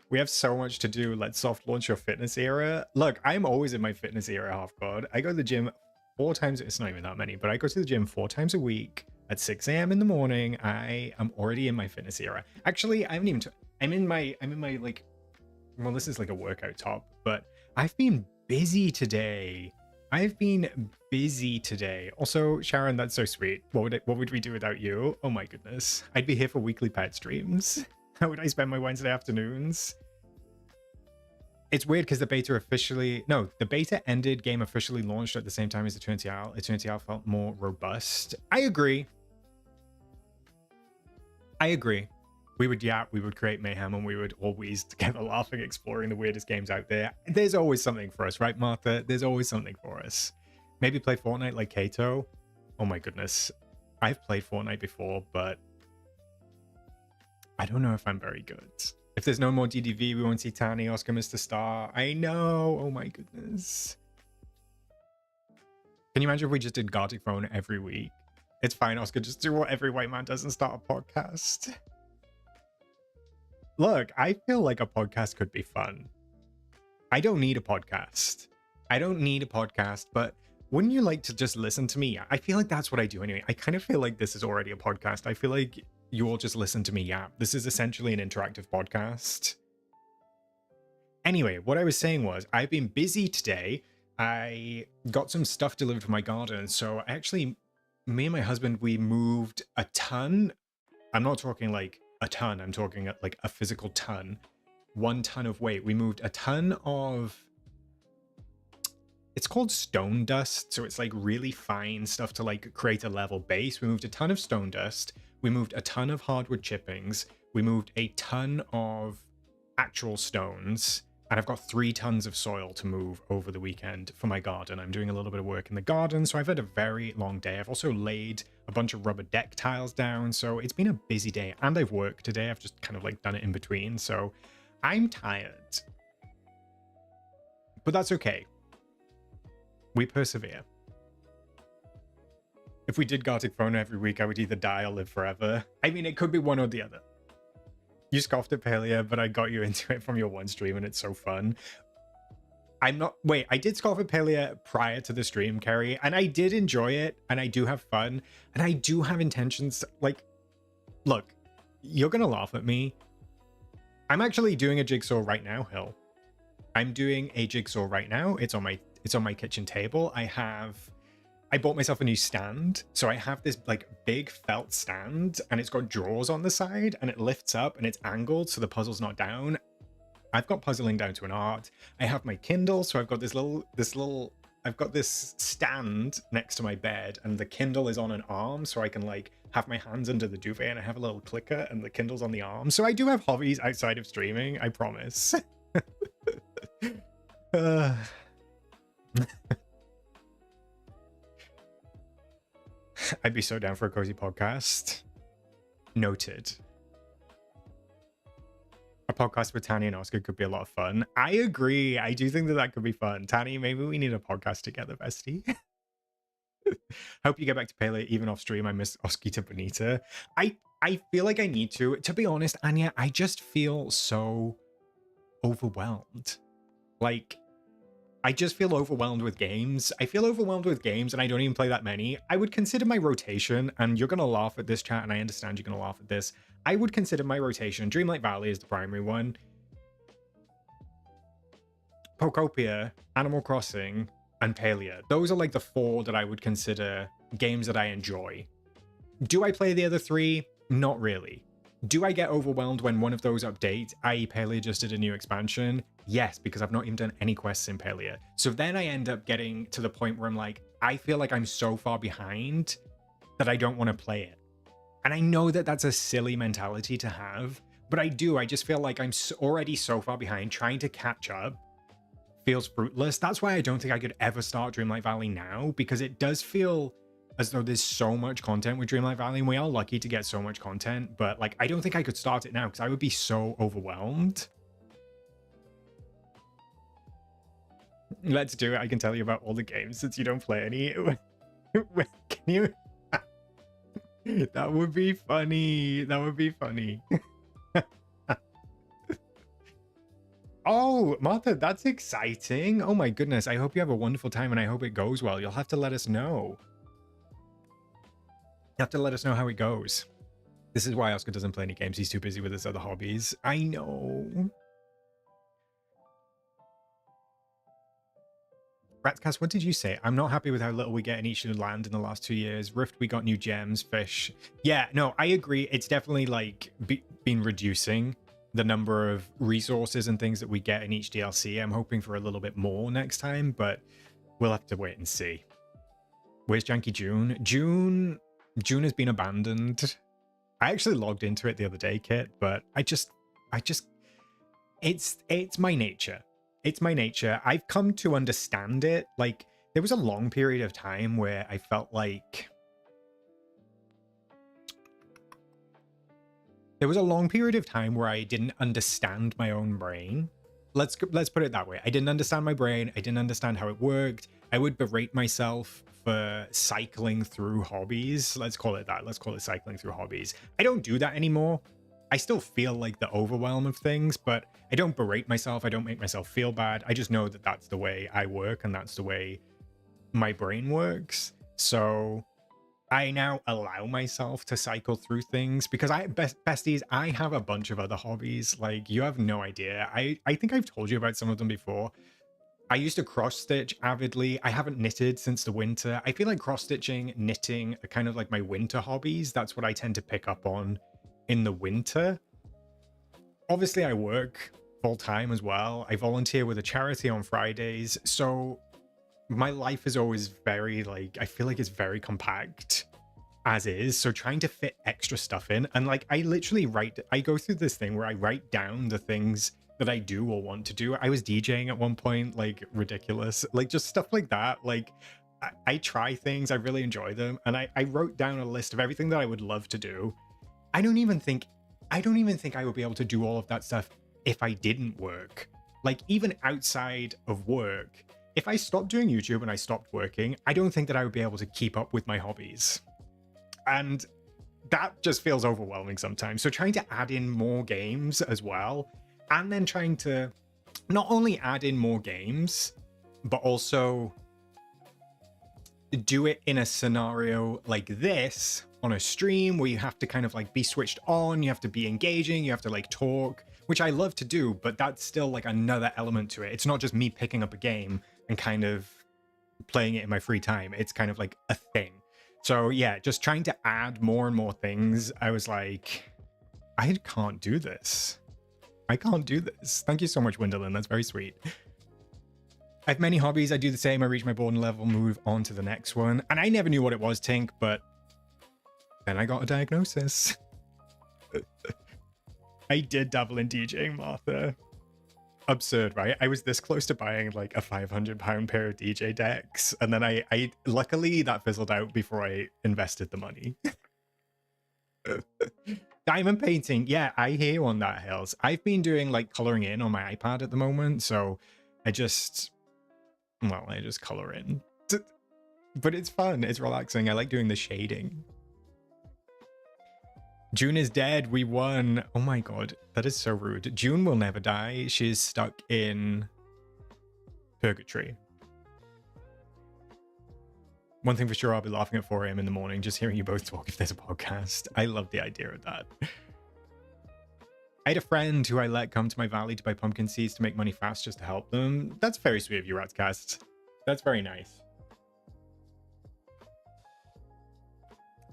Speaker 1: We have so much to do. Let's soft launch your fitness era. Look, I'm always in my fitness era, half god. I go to the gym 4 times. It's not even that many, but I go to the gym 4 times a week at 6 a.m. in the morning. I am already in my fitness era. Actually, I haven't even. I'm in my like. Well, this is like a workout top, but I've been busy today. I've been busy today. Also, Sharon, that's so sweet. What would we do without you? Oh my goodness. I'd be here for weekly pet streams. How would I spend my Wednesday afternoons? It's weird because the beta ended, game officially launched at the same time as Eternity Isle. Eternity Isle felt more robust. I agree. We would create mayhem, and we would always together laughing, exploring the weirdest games out there. There's always something for us, right, Martha? There's always something for us. Maybe play Fortnite like Kato. Oh my goodness. I've played Fortnite before, but I don't know if I'm very good. If there's no more DDV, we won't see Tani, Oscar, Mr. Star. I know. Oh my goodness. Can you imagine if we just did Gartic Phone every week? It's fine, Oscar. Just do what every white man does and start a podcast. Look, I feel like a podcast could be fun. I don't need a podcast. But wouldn't you like to just listen to me? I feel like that's what I do anyway. I kind of feel like this is already a podcast. I feel like you all just listen to me yap. This is essentially an interactive podcast. Anyway, what I was saying was I've been busy today. I got some stuff delivered for my garden. So me and my husband, we moved a ton. I'm not talking like a ton. I'm talking like a physical ton. 1 ton of weight. We moved a ton of... It's called stone dust. So it's like really fine stuff to like create a level base. We moved a ton of stone dust. We moved a ton of hardwood chippings. We moved a ton of actual stones. And I've got 3 tons of soil to move over the weekend for my garden. I'm doing a little bit of work in the garden, so I've had a very long day. I've also laid a bunch of rubber deck tiles down, so it's been a busy day. And I've worked today. I've just kind of like done it in between, so I'm tired. But that's okay. We persevere. If we did Gartic Phone every week, I would either die or live forever. I mean, it could be one or the other. You scoffed at Palia, but I got you into it from your one stream, and it's so fun. Wait, I did scoff at Palia prior to the stream, Carrie, and I did enjoy it, and I do have fun, and I do have intentions. Like, look, you're gonna laugh at me. I'm actually doing a jigsaw right now, Hill. I'm doing a jigsaw right now. It's on my kitchen table. I bought myself a new stand. So I have this like big felt stand, and it's got drawers on the side, and it lifts up and it's angled so the puzzle's not down. I've got puzzling down to an art. I have my Kindle, so I've got I've got this stand next to my bed, and the Kindle is on an arm, so I can like have my hands under the duvet, and I have a little clicker, and the Kindle's on the arm. So I do have hobbies outside of streaming, I promise. I'd be so down for a cozy podcast. Noted. A podcast with Tani and Oscar could be a lot of fun. I agree. I do think that could be fun. Tani, maybe we need a podcast together, bestie. Hope you get back to Pele even off stream. I miss Osquita Bonita. I feel like I need to. To be honest, Anya, I just feel so overwhelmed. Like, I just feel overwhelmed with games. I feel overwhelmed with games, and I don't even play that many. I would consider my rotation, and you're going to laugh at this, chat, and I understand you're going to laugh at this. I would consider my rotation. Dreamlight Valley is the primary one. Pokopia, Animal Crossing, and Palia. Those are like the 4 that I would consider games that I enjoy. Do I play the other 3? Not really. Do I get overwhelmed when one of those updates, i.e. Palia just did a new expansion? Yes, because I've not even done any quests in Palia. So then I end up getting to the point where I'm like, I feel like I'm so far behind that I don't want to play it. And I know that that's a silly mentality to have, but I do. I just feel like I'm already so far behind. Trying to catch up feels fruitless. That's why I don't think I could ever start Dreamlight Valley now, because it does feel as though there's so much content with Dreamlight Valley, and we are lucky to get so much content, but like I don't think I could start it now because I would be so overwhelmed. Let's do it. I can tell you about all the games since you don't play any. Can you? That would be funny. That would be funny. Oh, Martha, that's exciting. Oh my goodness. I hope you have a wonderful time and I hope it goes well. You'll have to let us know. You have to let us know how it goes. This is why Oscar doesn't play any games. He's too busy with his other hobbies. I know. Ratscast, what did you say? I'm not happy with how little we get in each land in the last 2 years. Rift, we got new gems, fish. Yeah, no, I agree. It's definitely like been reducing the number of resources and things that we get in each DLC. I'm hoping for a little bit more next time, but we'll have to wait and see. Where's Janky June? June has been abandoned. I actually logged into it the other day, Kit, but I just it's my nature. It's my nature. I've come to understand it. Like, there was a long period of time where I felt like there was a long period of time where I didn't understand my own brain. Let's put it that way. I didn't understand my brain. I didn't understand how it worked. I would berate myself for cycling through hobbies. Let's call it that. Let's call it cycling through hobbies. I don't do that anymore. I still feel like the overwhelm of things, but I don't berate myself. I don't make myself feel bad. I just know that that's the way I work and that's the way my brain works. So I now allow myself to cycle through things because besties, I have a bunch of other hobbies. Like, you have no idea. I think I've told you about some of them before. I used to cross stitch avidly. I haven't knitted since the winter. I feel like cross stitching, knitting are kind of like my winter hobbies. That's what I tend to pick up on in the winter. Obviously, I work full time as well. I volunteer with a charity on Fridays. So my life is always very, like, I feel like it's very compact as is. So trying to fit extra stuff in, and like I literally I go through this thing where I write down the things that I do or want to do. I was DJing at one point, like ridiculous, like just stuff like that. Like I try things, I really enjoy them, and I wrote down a list of everything that I would love to do. I don't even think I would be able to do all of that stuff if I didn't work. Like, even outside of work, if I stopped doing YouTube and I stopped working, I don't think that I would be able to keep up with my hobbies. And that just feels overwhelming sometimes. So trying to add in more games as well, and then trying to not only add in more games, but also do it in a scenario like this on a stream where you have to kind of like be switched on, you have to be engaging, you have to like talk, which I love to do, but that's still like another element to it. It's not just me picking up a game and kind of playing it in my free time. It's kind of like a thing. So yeah, just trying to add more and more things. I was like, I can't do this. I can't do this. Thank you so much, Wendolyn. That's very sweet. I have many hobbies. I do the same. I reach my boredom level, move on to the next one. And I never knew what it was, Tink, but then I got a diagnosis. I did dabble in DJing, Martha. Absurd, right? I was this close to buying like a £500 pair of DJ decks, and then I luckily that fizzled out before I invested the money. Diamond painting, yeah, I hear you on that, Hills. I've been doing like coloring in on my iPad at the moment, so I just color in. But it's fun, it's relaxing. I like doing the shading. June is dead. We won. Oh my god, that is so rude. June will never die. She's stuck in purgatory. One thing for sure, I'll be laughing at 4 a.m. in the morning just hearing you both talk if there's a podcast. I love the idea of that. I had a friend who I let come to my valley to buy pumpkin seeds to make money fast just to help them. That's very sweet of you, Ratscast. That's very nice.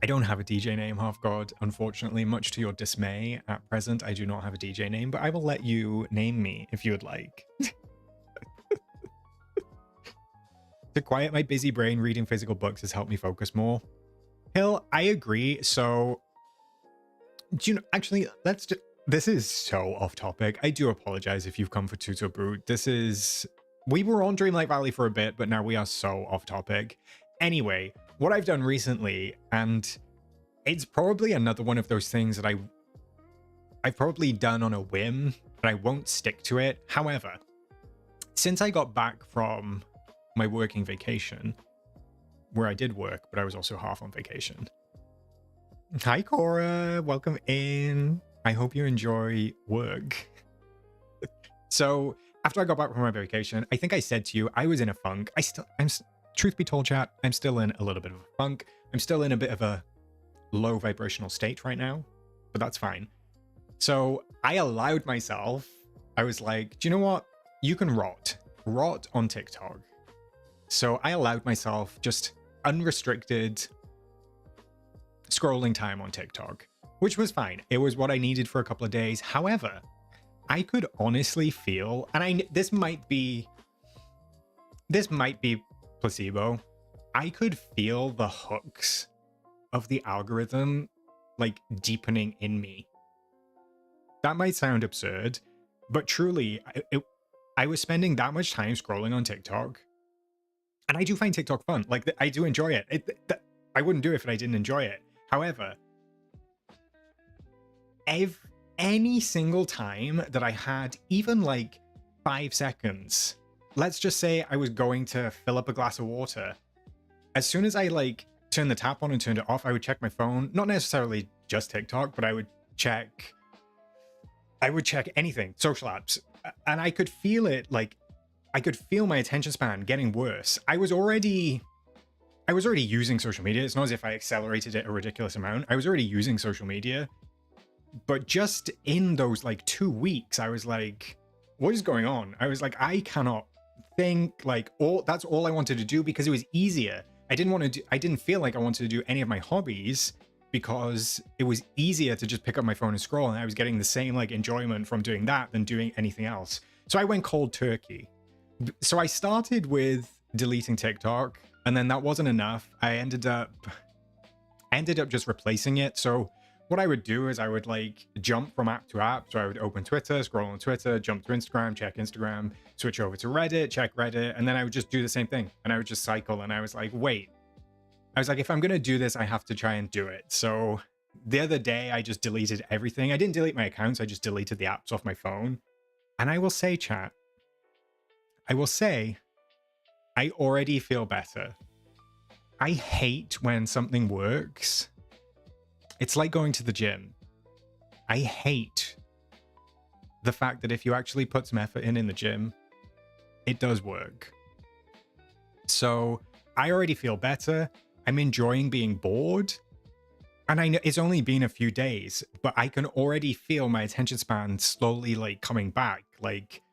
Speaker 1: I don't have a DJ name, Half God, unfortunately, much to your dismay. At present, I do not have a DJ name, but I will let you name me if you would like. To quiet my busy brain, reading physical books has helped me focus more. Hill, I agree. So, do you know, actually, let's just, this is so off topic. I do apologize if you've come for Toot or Brute. We were on Dreamlight Valley for a bit, but now we are so off topic. Anyway, what I've done recently, and it's probably another one of those things that I've probably done on a whim, but I won't stick to it. However, since I got back from my working vacation, where I did work, but I was also half on vacation. Hi, Cora. Welcome in. I hope you enjoy work. So after I got back from my vacation, I think I said to you, I was in a funk. Truth be told, chat, I'm still in a little bit of a funk. I'm still in a bit of a low vibrational state right now, but that's fine. So I allowed myself, I was like, do you know what? You can rot on TikTok. So I allowed myself just unrestricted scrolling time on TikTok, which was fine. It was what I needed for a couple of days. However, I could honestly feel, and this might be placebo. I could feel the hooks of the algorithm like deepening in me. That might sound absurd, but truly, I was spending that much time scrolling on TikTok. And I do find TikTok fun. Like, I do enjoy it. I wouldn't do it if I didn't enjoy it. However, any single time that I had even like 5 seconds, let's just say I was going to fill up a glass of water, as soon as I like turned the tap on and turned it off, I would check my phone. Not necessarily just TikTok, but I would check anything, social apps. And I could feel it, like, I could feel my attention span getting worse. I was already using social media. It's not as if I accelerated it a ridiculous amount. I was already using social media. But just in those like 2 weeks, I was like, what is going on? I was like, I cannot think, like, that's all I wanted to do because it was easier. I didn't feel like I wanted to do any of my hobbies because it was easier to just pick up my phone and scroll, and I was getting the same like enjoyment from doing that than doing anything else. So I went cold turkey. So I started with deleting TikTok, and then that wasn't enough. I ended up just replacing it. So what I would do is I would like jump from app to app. So I would open Twitter, scroll on Twitter, jump to Instagram, check Instagram, switch over to Reddit, check Reddit, and then I would just do the same thing. And I would just cycle, and I was like, wait. I was like, if I'm going to do this, I have to try and do it. So the other day, I just deleted everything. I didn't delete my accounts. I just deleted the apps off my phone. And I will say, chat, I already feel better. I hate when something works. It's like going to the gym. I hate the fact that if you actually put some effort in the gym, it does work. So I already feel better. I'm enjoying being bored. And I know it's only been a few days, but I can already feel my attention span slowly like coming back. Like,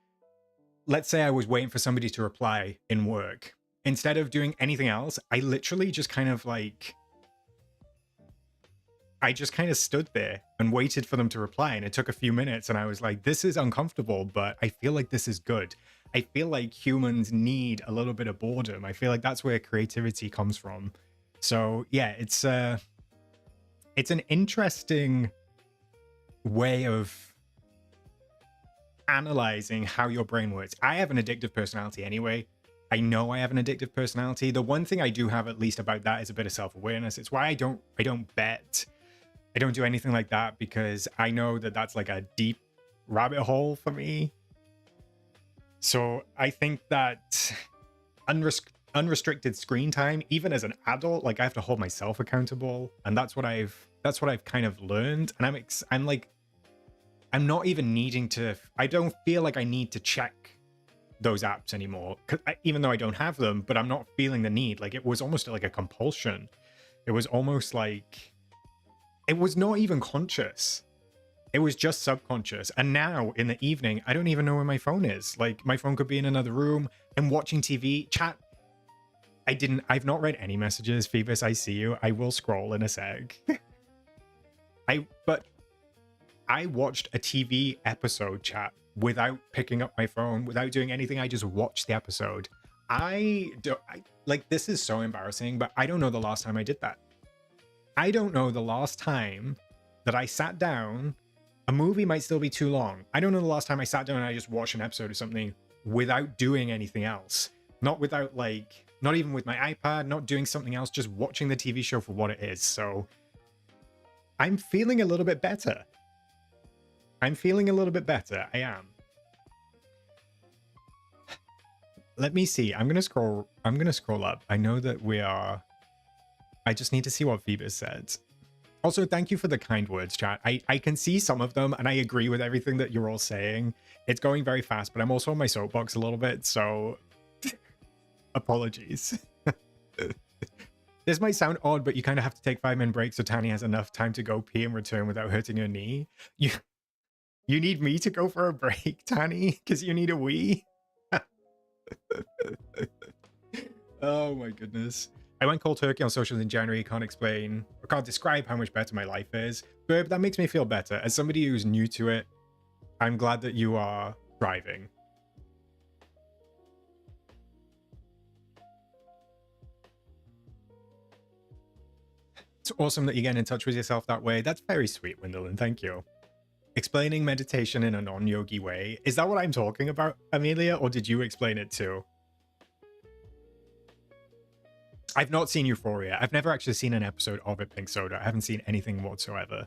Speaker 1: let's say I was waiting for somebody to reply in work. Instead of doing anything else, I literally just kind of like, I just kind of stood there and waited for them to reply. And it took a few minutes, and I was like, this is uncomfortable, but I feel like this is good. I feel like humans need a little bit of boredom. I feel like that's where creativity comes from. So yeah, it's an interesting way of analyzing how your brain works. I have an addictive personality anyway. I know I have an addictive personality. The one thing I do have at least about that is a bit of self-awareness. It's why I don't bet. I don't do anything like that, because I know that that's like a deep rabbit hole for me. So I think that unrestricted screen time, even as an adult, like I have to hold myself accountable, and that's what I've kind of learned. And I'm not even needing to. I don't feel like I need to check those apps anymore, even though I don't have them. But I'm not feeling the need. Like, it was almost like a compulsion. It was almost like it was not even conscious. It was just subconscious. And now in the evening, I don't even know where my phone is. Like, my phone could be in another room. I'm watching TV. Chat. I've not read any messages. Phoebus, I see you. I will scroll in a sec. But I watched a TV episode, chat, without picking up my phone, without doing anything. I just watched the episode. Like, this is so embarrassing, but I don't know the last time I did that. I don't know the last time that I sat down. A movie might still be too long. I don't know the last time I sat down and I just watched an episode of something without doing anything else. Not without, like, not even with my iPad, not doing something else, just watching the TV show for what it is. So I'm feeling a little bit better. I'm feeling a little bit better. I am. Let me see. I'm gonna scroll up. I know that we are. I just need to see what Phoebus said. Also, thank you for the kind words, chat. I can see some of them, and I agree with everything that you're all saying. It's going very fast, but I'm also on my soapbox a little bit, so apologies. This might sound odd, but you kind of have to take 5-minute breaks so Tani has enough time to go pee and return without hurting her knee. You need me to go for a break, Tani, because you need a wee? Oh my goodness. I went cold turkey on socials in January. Can't explain or can't describe how much better my life is. But that makes me feel better. As somebody who's new to it, I'm glad that you are thriving. It's awesome that you get in touch with yourself that way. That's very sweet, Windolin. Thank you. Explaining meditation in a non-yogi way. Is that what I'm talking about, Amelia, or did you explain it too? I've not seen Euphoria. I've never actually seen an episode of it, Pink Soda. I haven't seen anything whatsoever.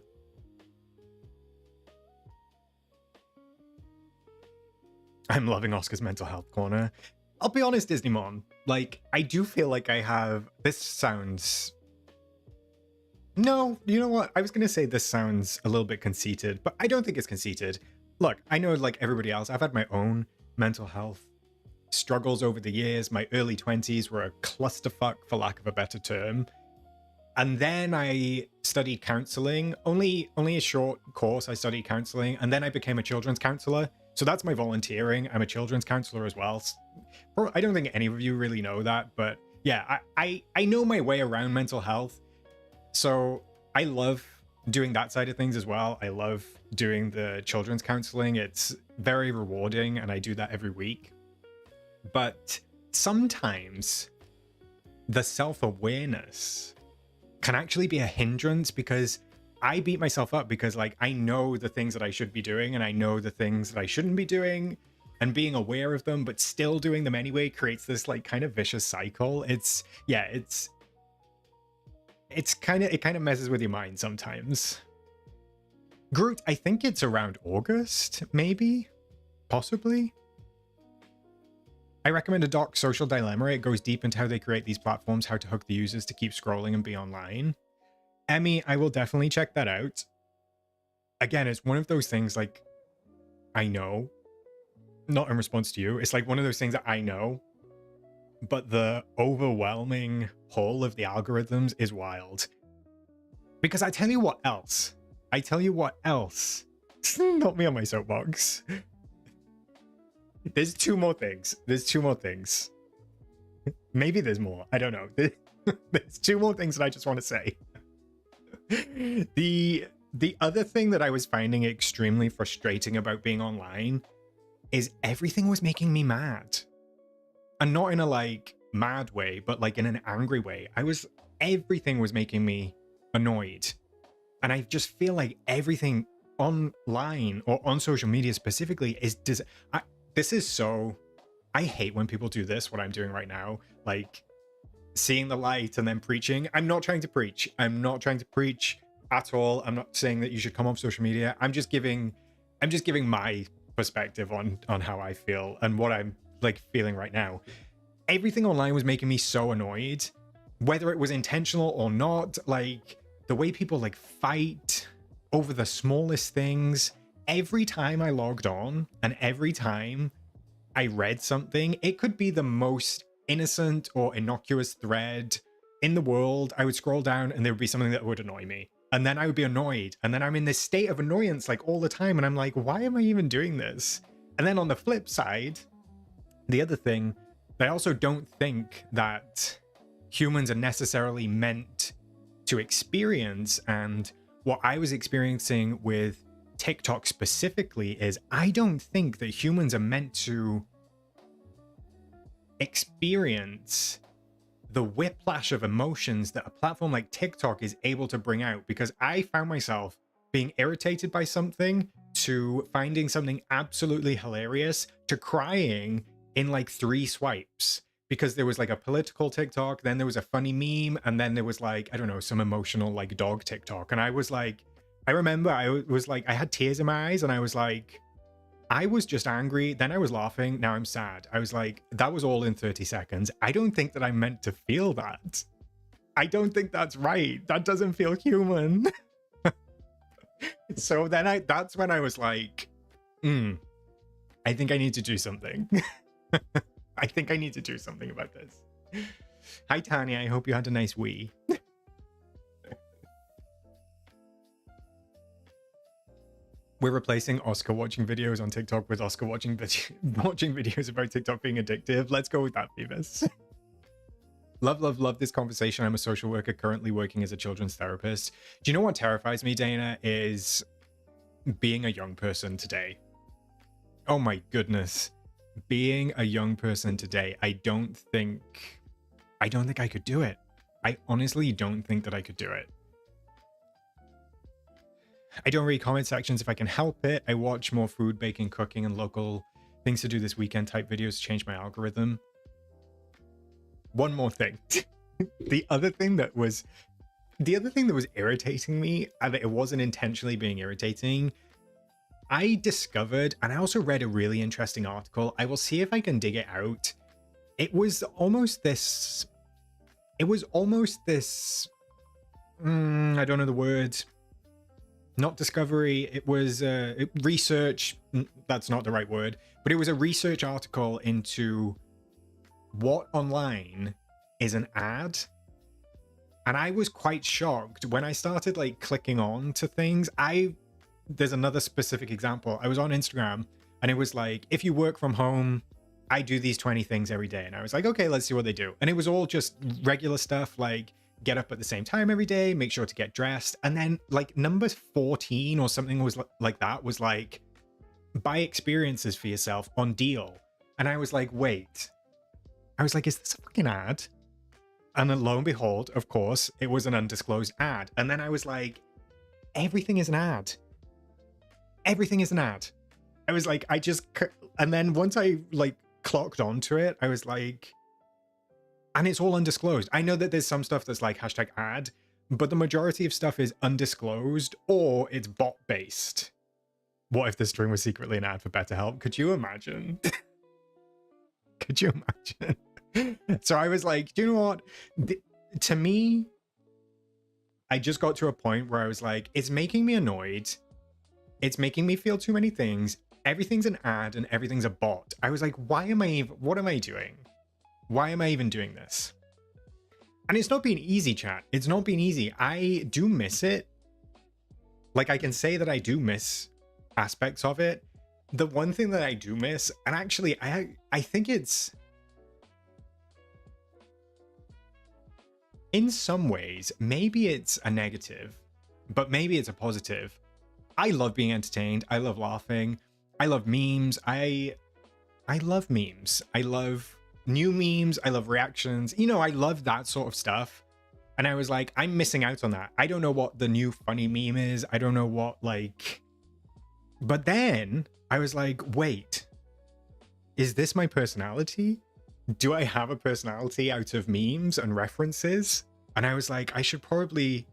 Speaker 1: I'm loving Oscar's mental health corner. I'll be honest, Disney Mom. Like, I do feel like I have... This sounds... No, you know what? I was going to say this sounds a little bit conceited, but I don't think it's conceited. Look, I know, like everybody else, I've had my own mental health struggles over the years. My early 20s were a clusterfuck, for lack of a better term. And then I studied counseling. Only a short course I studied counseling, and then I became a children's counselor. So that's my volunteering. I'm a children's counselor as well. I don't think any of you really know that, but yeah, I know my way around mental health. So I love doing that side of things as well. I love doing the children's counseling. It's very rewarding, and I do that every week. But sometimes the self-awareness can actually be a hindrance, because I beat myself up because, like, I know the things that I should be doing and I know the things that I shouldn't be doing, and being aware of them but still doing them anyway creates this, like, kind of vicious cycle. It kind of messes with your mind sometimes. Groot, I think it's around August, maybe, possibly. I recommend a doc, Social Dilemma. It goes deep into how they create these platforms, how to hook the users to keep scrolling and be online. Emmy, I will definitely check that out. Again, it's one of those things, like, I know, not in response to you. It's like one of those things that I know, but the overwhelming pull of the algorithms is wild. Because I tell you what else. Not me on my soapbox. There's two more things. Maybe there's more. I don't know. There's two more things that I just want to say. The other thing that I was finding extremely frustrating about being online is everything was making me mad. And not in a, like, mad way, but, like, in an angry way. Everything was making me annoyed. And I just feel like everything online or on social media specifically is... I hate when people do this, what I'm doing right now. Like, seeing the light and then preaching. I'm not trying to preach. At all. I'm not saying that you should come off social media. I'm just giving my perspective on how I feel and what I'm, like, feeling right now. Everything online was making me so annoyed, whether it was intentional or not. Like, the way people, like, fight over the smallest things. Every time I logged on and every time I read something, it could be the most innocent or innocuous thread in the world. I would scroll down and there would be something that would annoy me, and then I would be annoyed, and then I'm in this state of annoyance, like, all the time, and I'm like, why am I even doing this? And then on the flip side, the other thing, I also don't think that humans are necessarily meant to experience. And what I was experiencing with TikTok specifically is I don't think that humans are meant to experience the whiplash of emotions that a platform like TikTok is able to bring out, because I found myself being irritated by something to finding something absolutely hilarious to crying in like 3 swipes, because there was like a political TikTok, then there was a funny meme, and then there was like, I don't know, some emotional like dog TikTok. And I was like, I remember I was like, I had tears in my eyes, and I was like, I was just angry, then I was laughing, now I'm sad. I was like, that was all in 30 seconds. I don't think that I'm meant to feel that. I don't think that's right. That doesn't feel human. So then that's when I was like, I think I need to do something. I think I need to do something about this. Hi, Tanya. I hope you had a nice wee. We're replacing Oscar watching videos on TikTok with Oscar watching videos about TikTok being addictive. Let's go with that, Beavis. Love this conversation. I'm a social worker currently working as a children's therapist. Do you know what terrifies me, Dana, is being a young person today. Oh my goodness. Being a young person today, I don't think I could do it. I honestly don't think that I could do it. I don't read comment sections if I can help it. I watch more food, baking, cooking, and local things to do this weekend type videos to change my algorithm. One more thing. The other thing that was irritating me, and it wasn't intentionally being irritating, I discovered, and I also read a really interesting article. I will see if I can dig it out. It was almost this, I don't know the word. Not discovery, it was research. That's not the right word, but it was a research article into what online is an ad. And I was quite shocked when I started like clicking on to things. There's another specific example. I was on Instagram and it was like, if you work from home, I do these 20 things every day. And I was like, okay, let's see what they do. And it was all just regular stuff like get up at the same time every day, make sure to get dressed. And then like number 14 or something was like that was like, buy experiences for yourself on deal. And I was like, wait, I was like, is this a fucking ad? And then lo and behold, of course, it was an undisclosed ad. And then I was like, everything is an ad. Everything is an ad. I was like, and then once I like clocked onto it, I was like, and it's all undisclosed. I know that there's some stuff that's like hashtag ad, but the majority of stuff is undisclosed or it's bot based. What if the string was secretly an ad for BetterHelp? Could you imagine? Could you imagine? So I was like, do you know what? To me, I just got to a point where I was like, it's making me annoyed. It's making me feel too many things. Everything's an ad and everything's a bot. I was like, what am I doing? Why am I even doing this? And it's not been easy, chat. It's not been easy. I do miss it. Like I can say that I do miss aspects of it. The one thing that I do miss, and actually I think it's, in some ways, maybe it's a negative, but maybe it's a positive. I love being entertained. I love laughing. I love memes. I love memes. I love new memes. I love reactions. You know, I love that sort of stuff. And I was like, I'm missing out on that. I don't know what the new funny meme is. I don't know what like, but then I was like, wait, is this my personality? Do I have a personality out of memes and references? And I was like, I should probably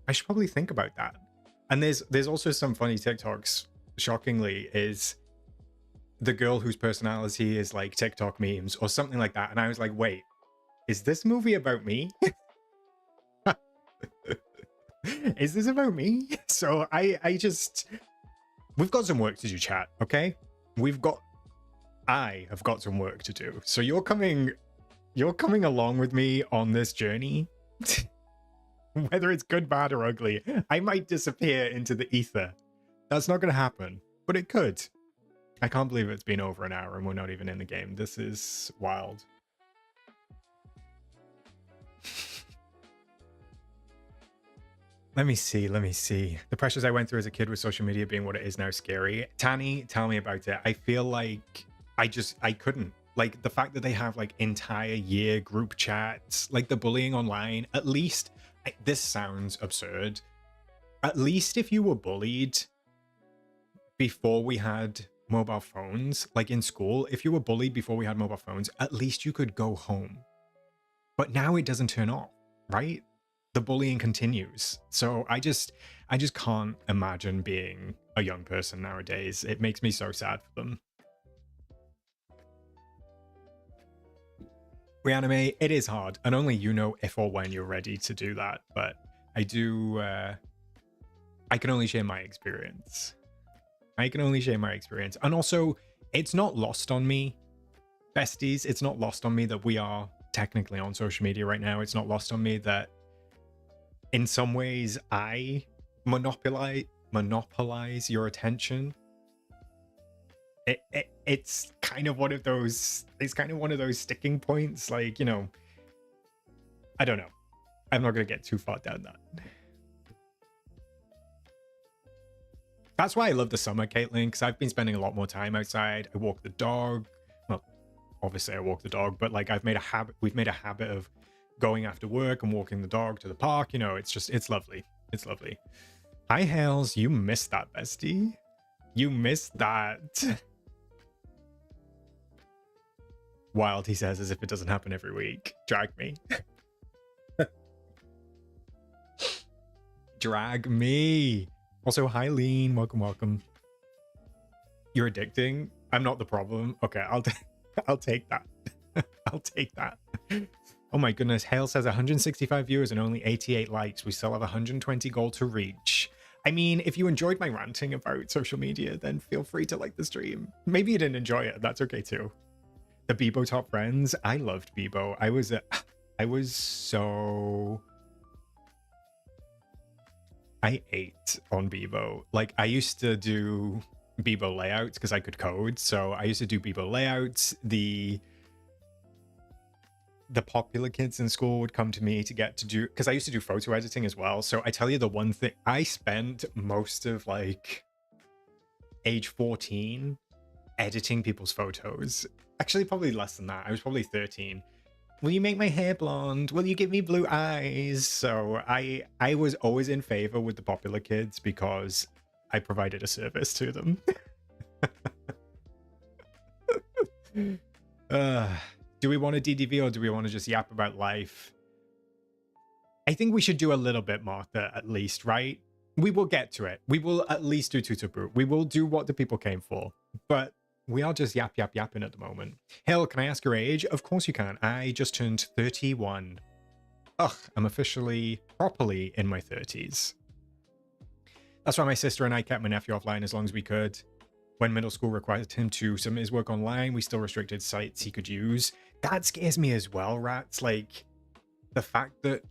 Speaker 1: think about that. And there's also some funny TikToks, shockingly, is the girl whose personality is like TikTok memes or something like that. And I was like, wait, is this movie about me? Is this about me? So we've got some work to do, chat, okay? I have got some work to do. So you're coming along with me on this journey. Whether it's good, bad, or ugly, I might disappear into the ether. That's not going to happen, but it could. I can't believe it's been over an hour and we're not even in the game. This is wild. Let me see. The pressures I went through as a kid with social media being what it is now scary. Tanny, tell me about it. I feel like I couldn't. Like the fact that they have like entire year group chats, like the bullying online, at least, this sounds absurd. At least if you were bullied before we had mobile phones, like in school, if you were bullied before we had mobile phones, at least you could go home. But now it doesn't turn off, right? The bullying continues. So I just can't imagine being a young person nowadays. It makes me so sad for them. Reanimate, it is hard, and only you know if or when you're ready to do that. But I do, I can only share my experience. And also, it's not lost on me, besties. It's not lost on me that we are technically on social media right now. It's not lost on me that in some ways I monopolize your attention. It's kind of one of those sticking points, like, you know, I don't know. I'm not gonna get too far down that. That's why I love the summer, Caitlin, because I've been spending a lot more time outside. I walk the dog. Well, obviously I walk the dog, but like we've made a habit of going after work and walking the dog to the park. You know, it's lovely. It's lovely. Hi, Hales. You missed that, bestie. You missed that. Wild, he says, as if it doesn't happen every week. Drag me. Drag me. Also, hi, Lean. Welcome. You're addicting. I'm not the problem. Okay, I'll take that. I'll take that. Oh my goodness. Hale says 165 viewers and only 88 likes. We still have 120 goal to reach. I mean, if you enjoyed my ranting about social media, then feel free to like the stream. Maybe you didn't enjoy it. That's okay too. The Bebo Top Friends. I loved Bebo. I ate on Bebo. Like, I used to do Bebo layouts because I could code. So I used to do Bebo layouts. The popular kids in school would come to me to get to do, because I used to do photo editing as well. So I tell you the one thing, I spent most of like age 14 editing people's photos. Actually, probably less than that. I was probably 13. Will you make my hair blonde? Will you give me blue eyes? So I was always in favor with the popular kids because I provided a service to them. Do we want a DDV or do we want to just yap about life? I think we should do a little bit, Martha, at least, right? We will get to it. We will at least do Tutaboo. We will do what the people came for. But we are just yapping at the moment. Hill, can I ask your age? Of course you can. I just turned 31. Ugh, I'm officially, properly in my 30s. That's why my sister and I kept my nephew offline as long as we could. When middle school required him to submit his work online, we still restricted sites he could use. That scares me as well, rats. Like, the fact that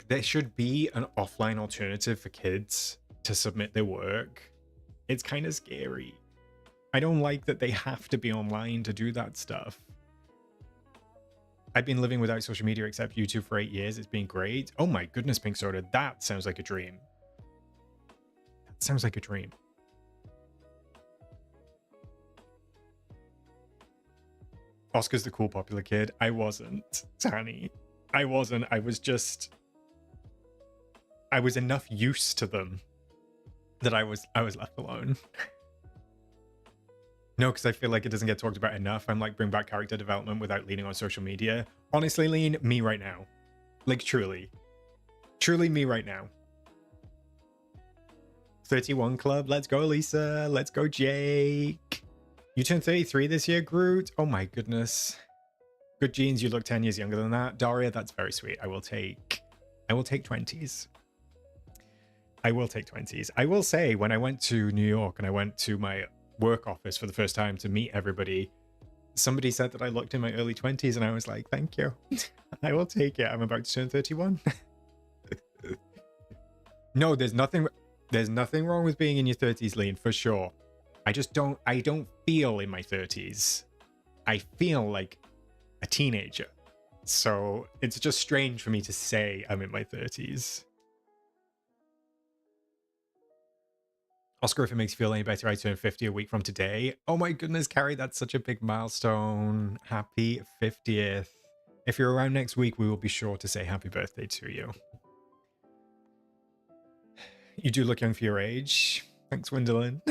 Speaker 1: there should be an offline alternative for kids to submit their work. It's kind of scary. I don't like that they have to be online to do that stuff. I've been living without social media except YouTube for 8 years. It's been great. Oh my goodness, Pink Soda. That sounds like a dream. That sounds like a dream. Oscar's the cool popular kid. I wasn't, Tanny. I wasn't. I was enough used to them that I was left alone. No, because I feel like it doesn't get talked about enough. I'm like, bring back character development without leaning on social media. Honestly, Lean, me right now. Like, truly. Truly me right now. 31 Club. Let's go, Lisa. Let's go, Jake. You turned 33 this year, Groot. Oh my goodness. Good genes. You look 10 years younger than that. Daria, that's very sweet. I will take 20s. I will take 20s. I will say, when I went to New York and I went to my work office for the first time to meet everybody, somebody said that I looked in my early 20s and I was like, thank you. I will take it. I'm about to turn 31. No, there's nothing wrong with being in your 30s, Lean, for sure. I don't feel in my 30s. I feel like a teenager. So it's just strange for me to say I'm in my 30s. Oscar, if it makes you feel any better, I turn 50 a week from today. Oh my goodness, Carrie, that's such a big milestone. Happy 50th. If you're around next week, we will be sure to say happy birthday to you. You do look young for your age. Thanks, Gwendolyn.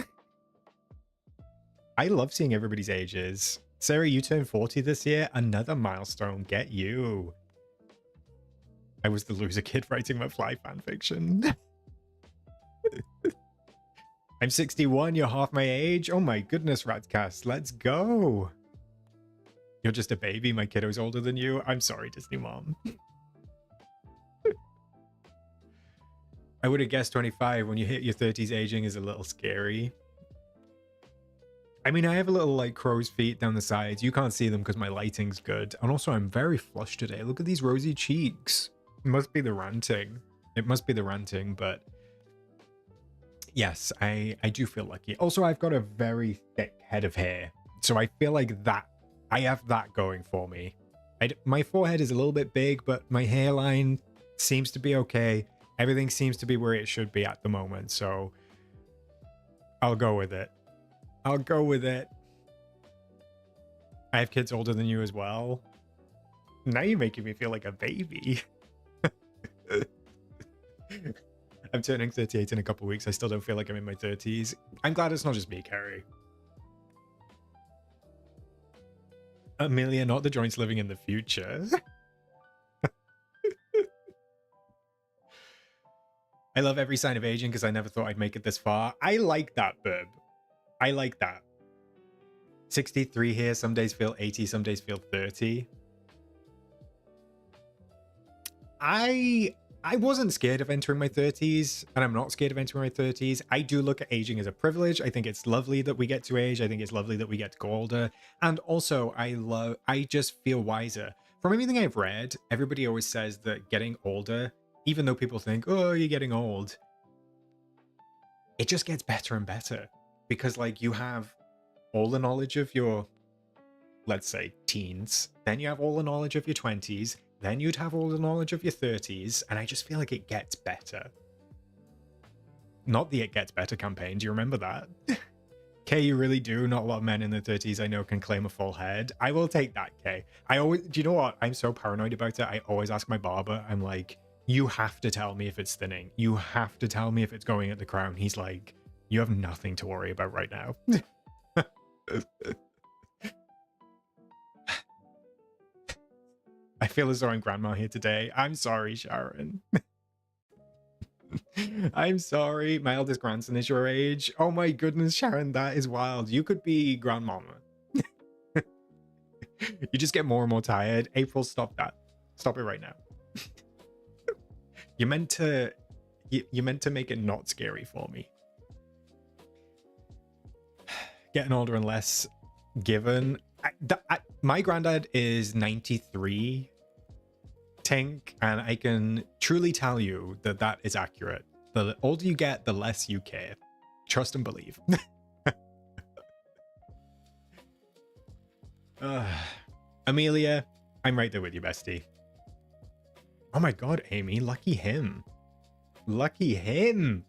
Speaker 1: I love seeing everybody's ages. Sarah, you turned 40 this year. Another milestone. Get you. I was the loser kid writing my Fly fanfiction. I'm 61. You're half my age. Oh my goodness, Ratcast. Let's go. You're just a baby. My kiddo's older than you. I'm sorry, Disney Mom. I would have guessed 25. When you hit your 30s, aging is a little scary. I mean, I have a little like crow's feet down the sides. You can't see them because my lighting's good. And also, I'm very flushed today. Look at these rosy cheeks. It must be the ranting. It must be the ranting, but yes, I do feel lucky. Also, I've got a very thick head of hair. So I feel like that, I have that going for me. My forehead is a little bit big, but my hairline seems to be okay. Everything seems to be where it should be at the moment. So I'll go with it. I'll go with it. I have kids older than you as well. Now you're making me feel like a baby. I'm turning 38 in a couple weeks. I still don't feel like I'm in my 30s. I'm glad it's not just me, Carrie. Amelia, not the joints living in the future. I love every sign of aging because I never thought I'd make it this far. I like that, Burb. I like that. 63 here. Some days feel 80. Some days feel 30. I wasn't scared of entering my 30s, and I'm not scared of entering my 30s. I do look at aging as a privilege. I think it's lovely that we get to age. I think it's lovely that we get to go older. And also, I just feel wiser. From everything I've read, everybody always says that getting older, even though people think, oh, you're getting old, it just gets better and better. Because, like, you have all the knowledge of your, let's say, teens. Then you have all the knowledge of your 20s. Then you'd have all the knowledge of your 30s, and I just feel like it gets better. Not the It Gets Better campaign, do you remember that? Kay, you really do. Not a lot of men in their 30s I know can claim a full head. I will take that, Kay. Do you know what? I'm so paranoid about it. I always ask my barber, I'm like, you have to tell me if it's thinning. You have to tell me if it's going at the crown. He's like, you have nothing to worry about right now. I feel as though I'm grandma here today. I'm sorry, Sharon. I'm sorry. My eldest grandson is your age. Oh my goodness, Sharon, that is wild. You could be grandmama. You just get more and more tired. April, stop that. Stop it right now. You meant to make it not scary for me. Getting older and less given. My granddad is 93, Tink, and I can truly tell you that that is accurate. The older you get, the less you care. Trust and believe. Amelia, I'm right there with you, bestie. Oh my god, Amy, lucky him. Lucky him.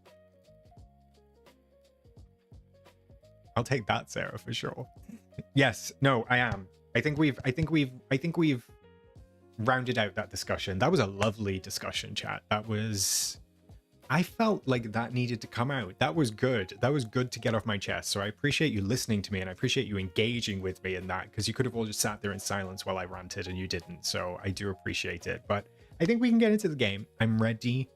Speaker 1: I'll take that, Sarah, for sure. Yes, no, I am. I think we've rounded out that discussion. That was a lovely discussion, chat. I felt like that needed to come out. That was good. That was good to get off my chest. So I appreciate you listening to me, and I appreciate you engaging with me in that, because you could have all just sat there in silence while I ranted and you didn't. So I do appreciate it. But I think we can get into the game. I'm ready.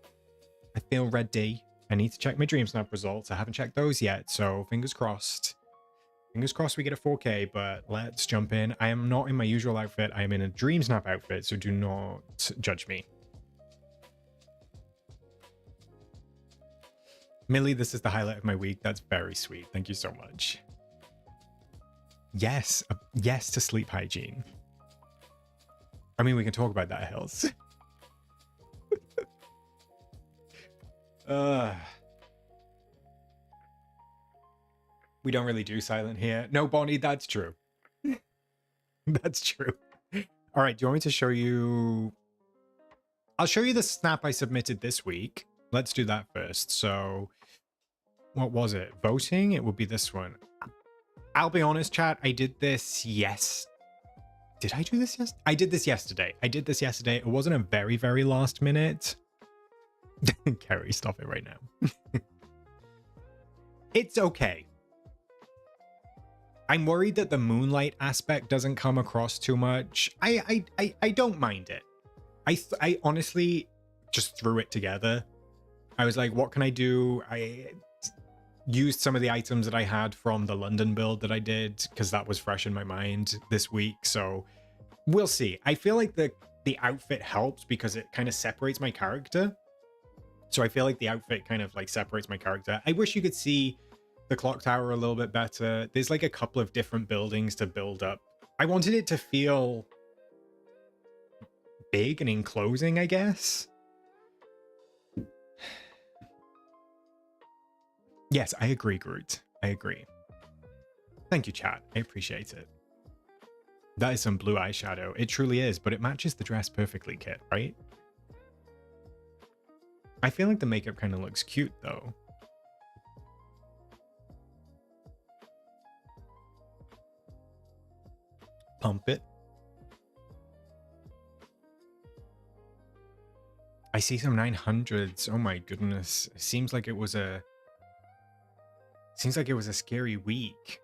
Speaker 1: I feel ready. I need to check my DreamSnap results. I haven't checked those yet. So fingers crossed. Fingers crossed we get a 4K, but let's jump in. I am not in my usual outfit. I am in a DreamSnap outfit, so do not judge me. Millie, this is the highlight of my week. That's very sweet. Thank you so much. Yes. Yes to sleep hygiene. I mean, we can talk about that, Hills. We don't really do silent here. No, Bonnie, that's true. That's true. All right, do you want me to show you? I'll show you the snap I submitted this week. Let's do that first. So What was it? Voting? It would be this one. I'll be honest, chat. I did this Did I do this yesterday? I did this yesterday. It wasn't a very, very last minute. Kerry, stop it right now. It's okay. I'm worried that the moonlight aspect doesn't come across too much. I don't mind it. I honestly just threw it together. I was like, what can I do? I used some of the items that I had from the London build that I did because that was fresh in my mind this week. So we'll see. I feel like the outfit helps because it kind of separates my character. So I feel like the outfit kind of like separates my character. I wish you could see the clock tower a little bit better. There's like a couple of different buildings to build up. I wanted it to feel big and enclosing, I guess. Yes, I agree, Groot. I agree. Thank you, chat. I appreciate it. That is some blue eyeshadow. It truly is, but it matches the dress perfectly, Kit, right? I feel like the makeup kind of looks cute, though. Pump it. I see some 900s. Oh my goodness. It seems like it was a scary week.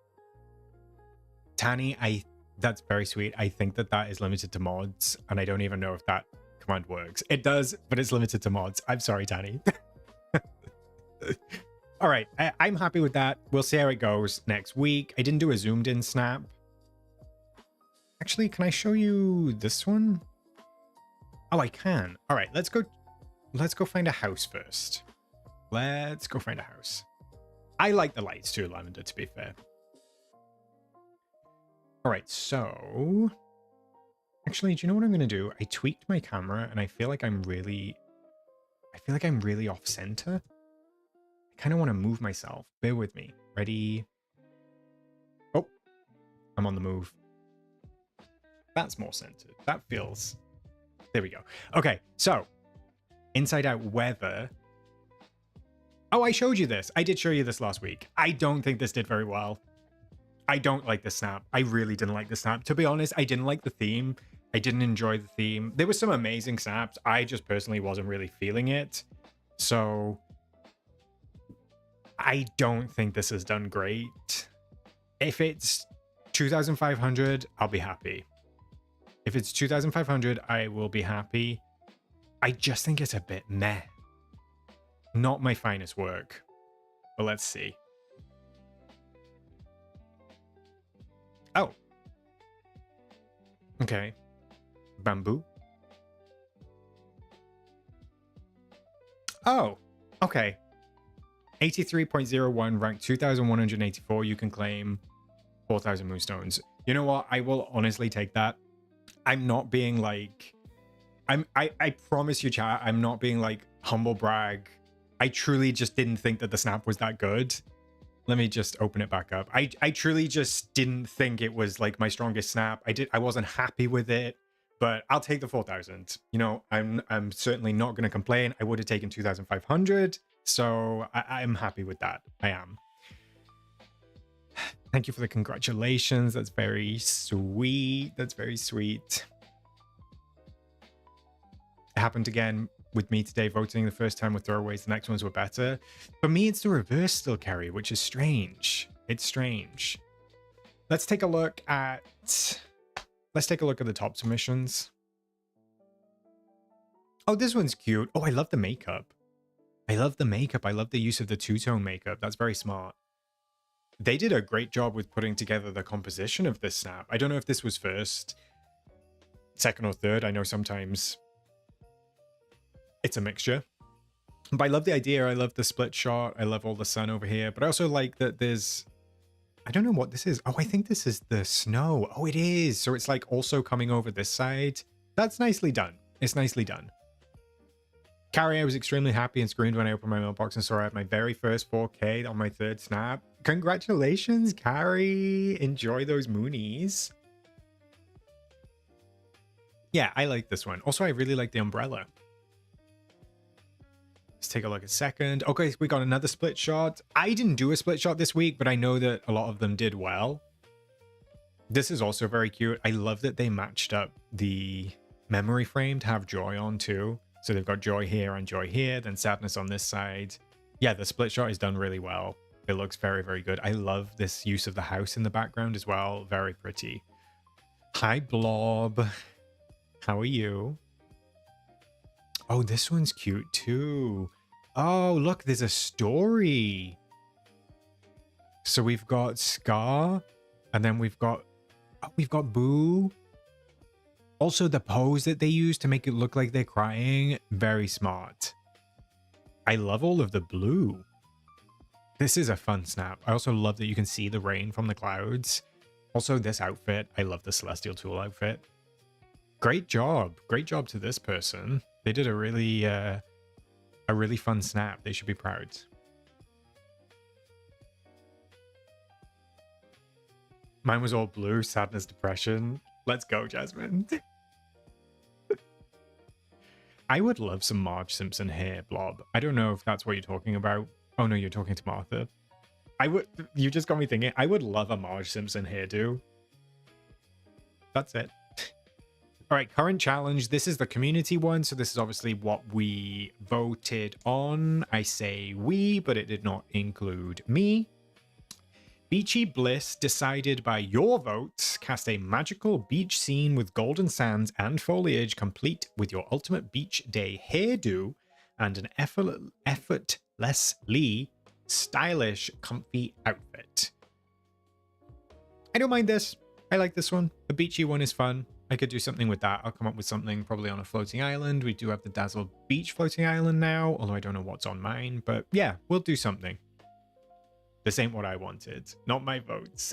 Speaker 1: Tanny, that's very sweet. I think that is limited to mods, and I don't even know if that command works. It does, but it's limited to mods. I'm sorry, Tanny. All right, I'm happy with that. We'll see how it goes next week. I didn't do a zoomed in snap. Actually, can I show you this one? Oh, I can. All right, let's go find a house first. Let's go find a house. I like the lights too, Lavender, to be fair. All right, so actually, do you know what I'm going to do? I tweaked my camera and I feel like I'm really off center. I kind of want to move myself. Bear with me. Ready? Oh, I'm on the move. That's more centered. That feels... There we go. Okay, so inside out weather. Oh, I showed you this. I did show you this last week. I don't think this did very well. I don't like the snap. I really didn't like the snap. To be honest, I didn't like the theme. I didn't enjoy the theme. There were some amazing snaps. I just personally wasn't really feeling it. So I don't think this has done great. If it's 2,500, I'll be happy. If it's 2,500, I will be happy. I just think it's a bit meh. Not my finest work. But let's see. Oh. Okay. Bamboo. Oh. Okay. 83.01, ranked 2,184. You can claim 4,000 Moonstones. You know what? I will honestly take that. I'm not being like... I promise you, chat, I'm not being like humble brag. I truly just didn't think that the snap was that good. Let me just open it back up. I truly just didn't think it was like my strongest snap. I wasn't happy with it, but I'll take the 4,000. You know, I'm certainly not going to complain. I would have taken 2,500, so I'm happy with that. I am. Thank you for the congratulations. That's very sweet. That's very sweet. It happened again with me today, voting the first time with throwaways. The next ones were better. For me, it's the reverse still, Kerry, which is strange. It's strange. Let's take a look at the top submissions. Oh, this one's cute. Oh, I love the makeup. I love the makeup. I love the use of the two-tone makeup. That's very smart. They did a great job with putting together the composition of this snap. I don't know if this was first, second, or third. I know sometimes it's a mixture. But I love the idea. I love the split shot. I love all the sun over here. But I also like that there's... I don't know what this is. Oh, I think this is the snow. Oh, it is. So it's like also coming over this side. That's nicely done. It's nicely done. Carrie, I was extremely happy and screamed when I opened my mailbox and saw I had my very first 4K on my third snap. Congratulations, Carrie. Enjoy those moonies. Yeah, I like this one. Also, I really like the umbrella. Let's take a look at second. Okay, we got another split shot. I didn't do a split shot this week, but I know that a lot of them did well. This is also very cute. I love that they matched up the memory frame to have joy on too. So they've got joy here and joy here, then sadness on this side. Yeah, the split shot is done really well. It looks very, very good. I love this use of the house in the background as well. Very pretty. Hi, Blob. How are you? Oh, this one's cute too. Oh, look, there's a story. So we've got Scar, and then we've got Boo. Also, the pose that they use to make it look like they're crying, very smart. I love all of the blue. This is a fun snap. I also love that you can see the rain from the clouds. Also, this outfit. I love the Celestial Tool outfit. Great job. Great job to this person. They did a really fun snap. They should be proud. Mine was all blue, sadness, depression. Let's go, Jasmine. I would love some Marge Simpson hair, Blob. I don't know if that's what you're talking about. Oh no, you're talking to Martha. You just got me thinking, I would love a Marge Simpson hairdo. That's it. All right, current challenge. This is the community one, so this is obviously what we voted on. I say we, but it did not include me. Beachy Bliss, decided by your votes, cast a magical beach scene with golden sands and foliage, complete with your ultimate beach day hairdo and an effortlessly stylish, comfy outfit. I don't mind this. I like this one. The beachy one is fun. I could do something with that. I'll come up with something probably on a floating island. We do have the Dazzle Beach floating island now, although I don't know what's on mine. But yeah, we'll do something. This ain't what I wanted. Not my votes.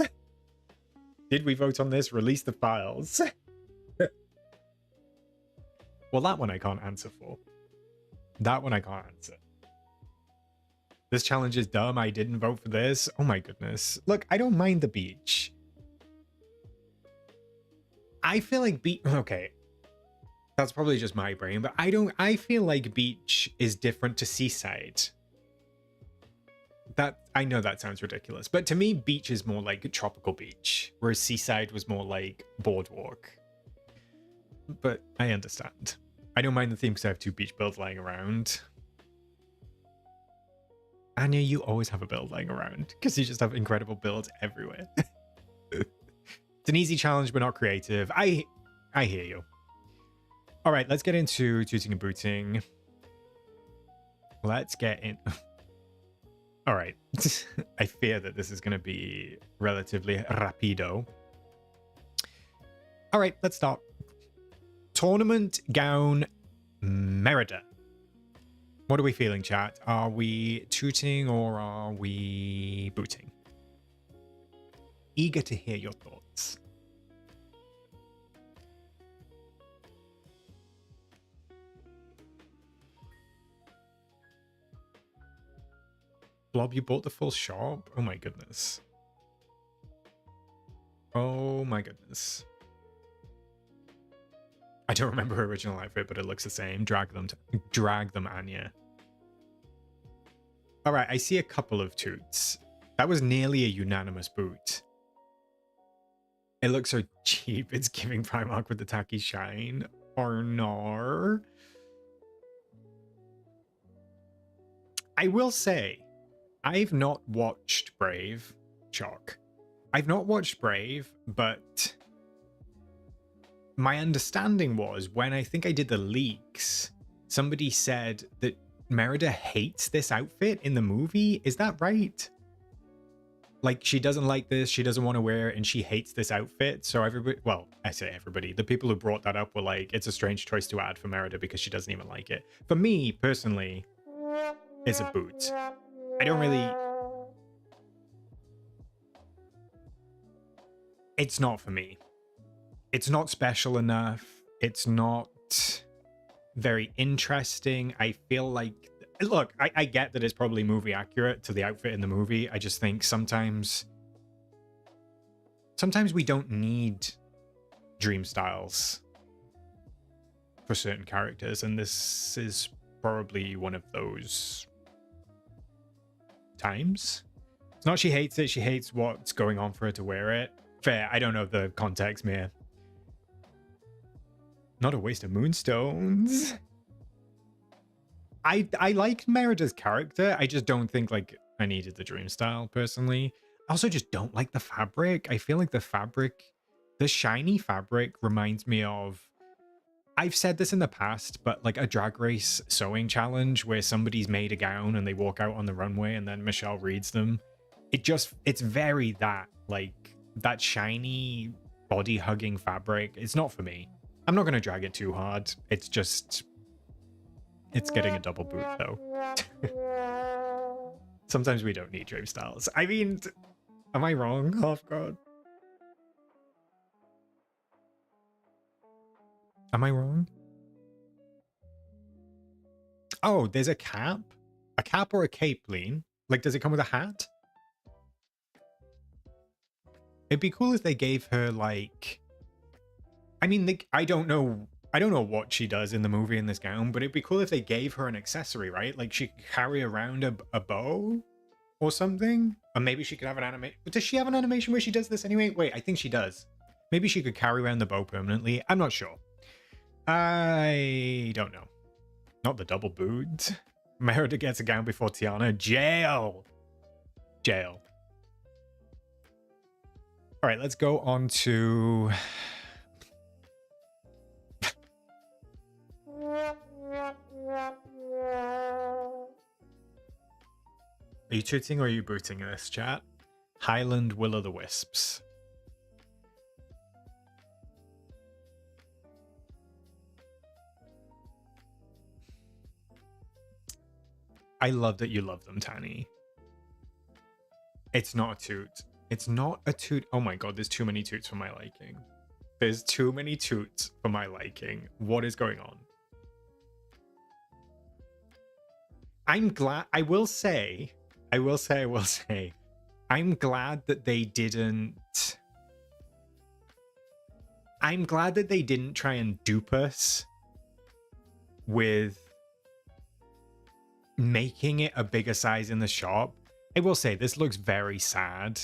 Speaker 1: Did we vote on this? Release the files. Well, that one I can't answer for. That one I can't answer. This challenge is dumb. I didn't vote for this. Oh my goodness. Look, I don't mind the beach. I feel like okay. That's probably just my brain, but I feel like beach is different to seaside. I know that sounds ridiculous, but to me, beach is more like a tropical beach, whereas seaside was more like boardwalk. But I understand. I don't mind the theme because I have 2 beach builds lying around. Anya, you always have a build lying around because you just have incredible builds everywhere. It's an easy challenge, but not creative. I hear you. All right, let's get into tooting and booting. Let's get in. All right. I fear that this is going to be relatively rapido. All right, let's start. Tournament gown Merida. What are we feeling, chat? Are we tooting or are we booting? Eager to hear your thoughts. Blob, you bought the full shop? Oh my goodness. Oh my goodness. I don't remember her original outfit, but it looks the same. Drag them, Anya. All right, I see a couple of toots. That was nearly a unanimous boot. It looks so cheap. It's giving Primark with the tacky shine. Or no. I will say, I've not watched Brave, Chalk. I've not watched Brave, but my understanding was when I think I did the leaks, somebody said that Merida hates this outfit in the movie. Is that right? Like, she doesn't like this, she doesn't want to wear it, and she hates this outfit. So everybody, well, I say everybody, the people who brought that up were like, it's a strange choice to add for Merida because she doesn't even like it. For me, personally, it's a boot. I don't really... It's not for me. It's not special enough. It's not very interesting. I feel like... Look, I get that it's probably movie accurate to the outfit in the movie. I just think sometimes we don't need dream styles for certain characters, and this is probably one of those times. It's not she hates it, she hates what's going on for her to wear it. Fair, I don't know the context, Mia. Not a waste of Moonstones. I like Merida's character. I just don't think like I needed the dream style personally. I also just don't like the fabric. I feel like the fabric, the shiny fabric reminds me of, I've said this in the past, but like a Drag Race sewing challenge where somebody's made a gown and they walk out on the runway and then Michelle reads them. It's very that, like that shiny body hugging fabric. It's not for me. I'm not going to drag it too hard. It's getting a double boot though. Sometimes we don't need dream styles. I mean, am I wrong, Half God? Am I wrong? Oh, there's a cap? A cap or a cape, Lean? Like, does it come with a hat? It'd be cool if they gave her, like... I mean, I don't know what she does in the movie in this gown, but it'd be cool if they gave her an accessory, right? Like, she could carry around a bow or something? Or maybe she could have an animation... Does she have an animation where she does this anyway? Wait, I think she does. Maybe she could carry around the bow permanently. I'm not sure. I don't know. Not the double boot. Merida gets a gown before Tiana. Jail! Jail. All right, let's go on to... Are you tooting or are you booting this, chat? Highland Will-o'-the-Wisps. I love that you love them, Tanny. It's not a toot. It's not a toot. Oh my god, there's too many toots for my liking. There's too many toots for my liking. What is going on? I'm glad. I will say, I'm glad that they didn't. I'm glad that they didn't try and dupe us with making it a bigger size in the shop. I will say this looks very sad.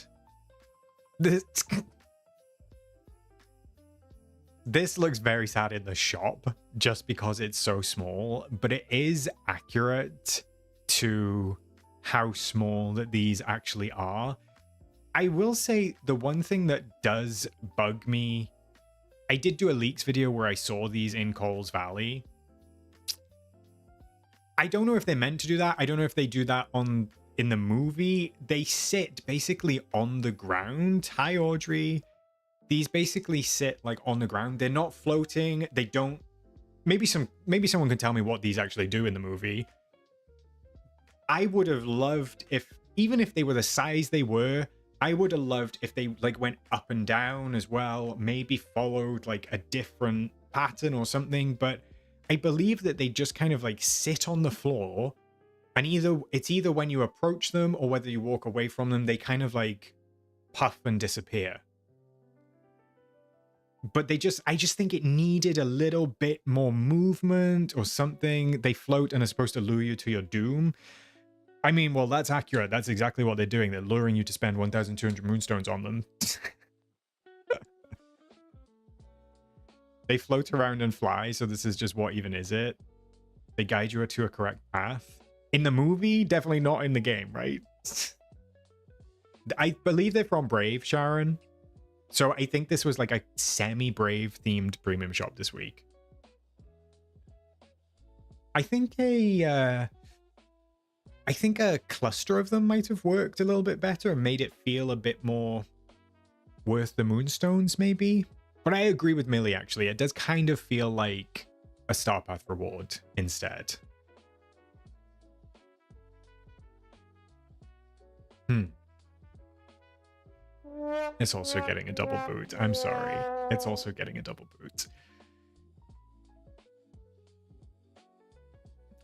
Speaker 1: This looks very sad in the shop just because it's so small, but it is accurate to how small that these actually are. I will say the one thing that does bug me, I did do a leaks video where I saw these in Coles Valley. I don't know if they're meant to do that. I don't know if they do that in the movie. They sit basically on the ground. Hi, Audrey. These basically sit like on the ground. They're not floating. They don't. Maybe someone can tell me what these actually do in the movie. I would have loved if, even if they were the size they were, I would have loved if they like went up and down as well. Maybe followed like a different pattern or something. But I believe that they just kind of like sit on the floor, and it's either when you approach them or whether you walk away from them, they kind of like puff and disappear. But I just think it needed a little bit more movement or something. They float and are supposed to lure you to your doom. I mean, well, that's accurate. That's exactly what they're doing. They're luring you to spend 1,200 Moonstones on them. They float around and fly, so this is just what even is it? They guide you to a correct path. In the movie, definitely not in the game, right? I believe they're from Brave, Sharon. So I think this was like a semi-Brave themed premium shop this week. I think a cluster of them might have worked a little bit better and made it feel a bit more worth the Moonstones, maybe. But I agree with Millie, actually. It does kind of feel like a Star Path reward instead. It's also getting a double boot. I'm sorry. It's also getting a double boot.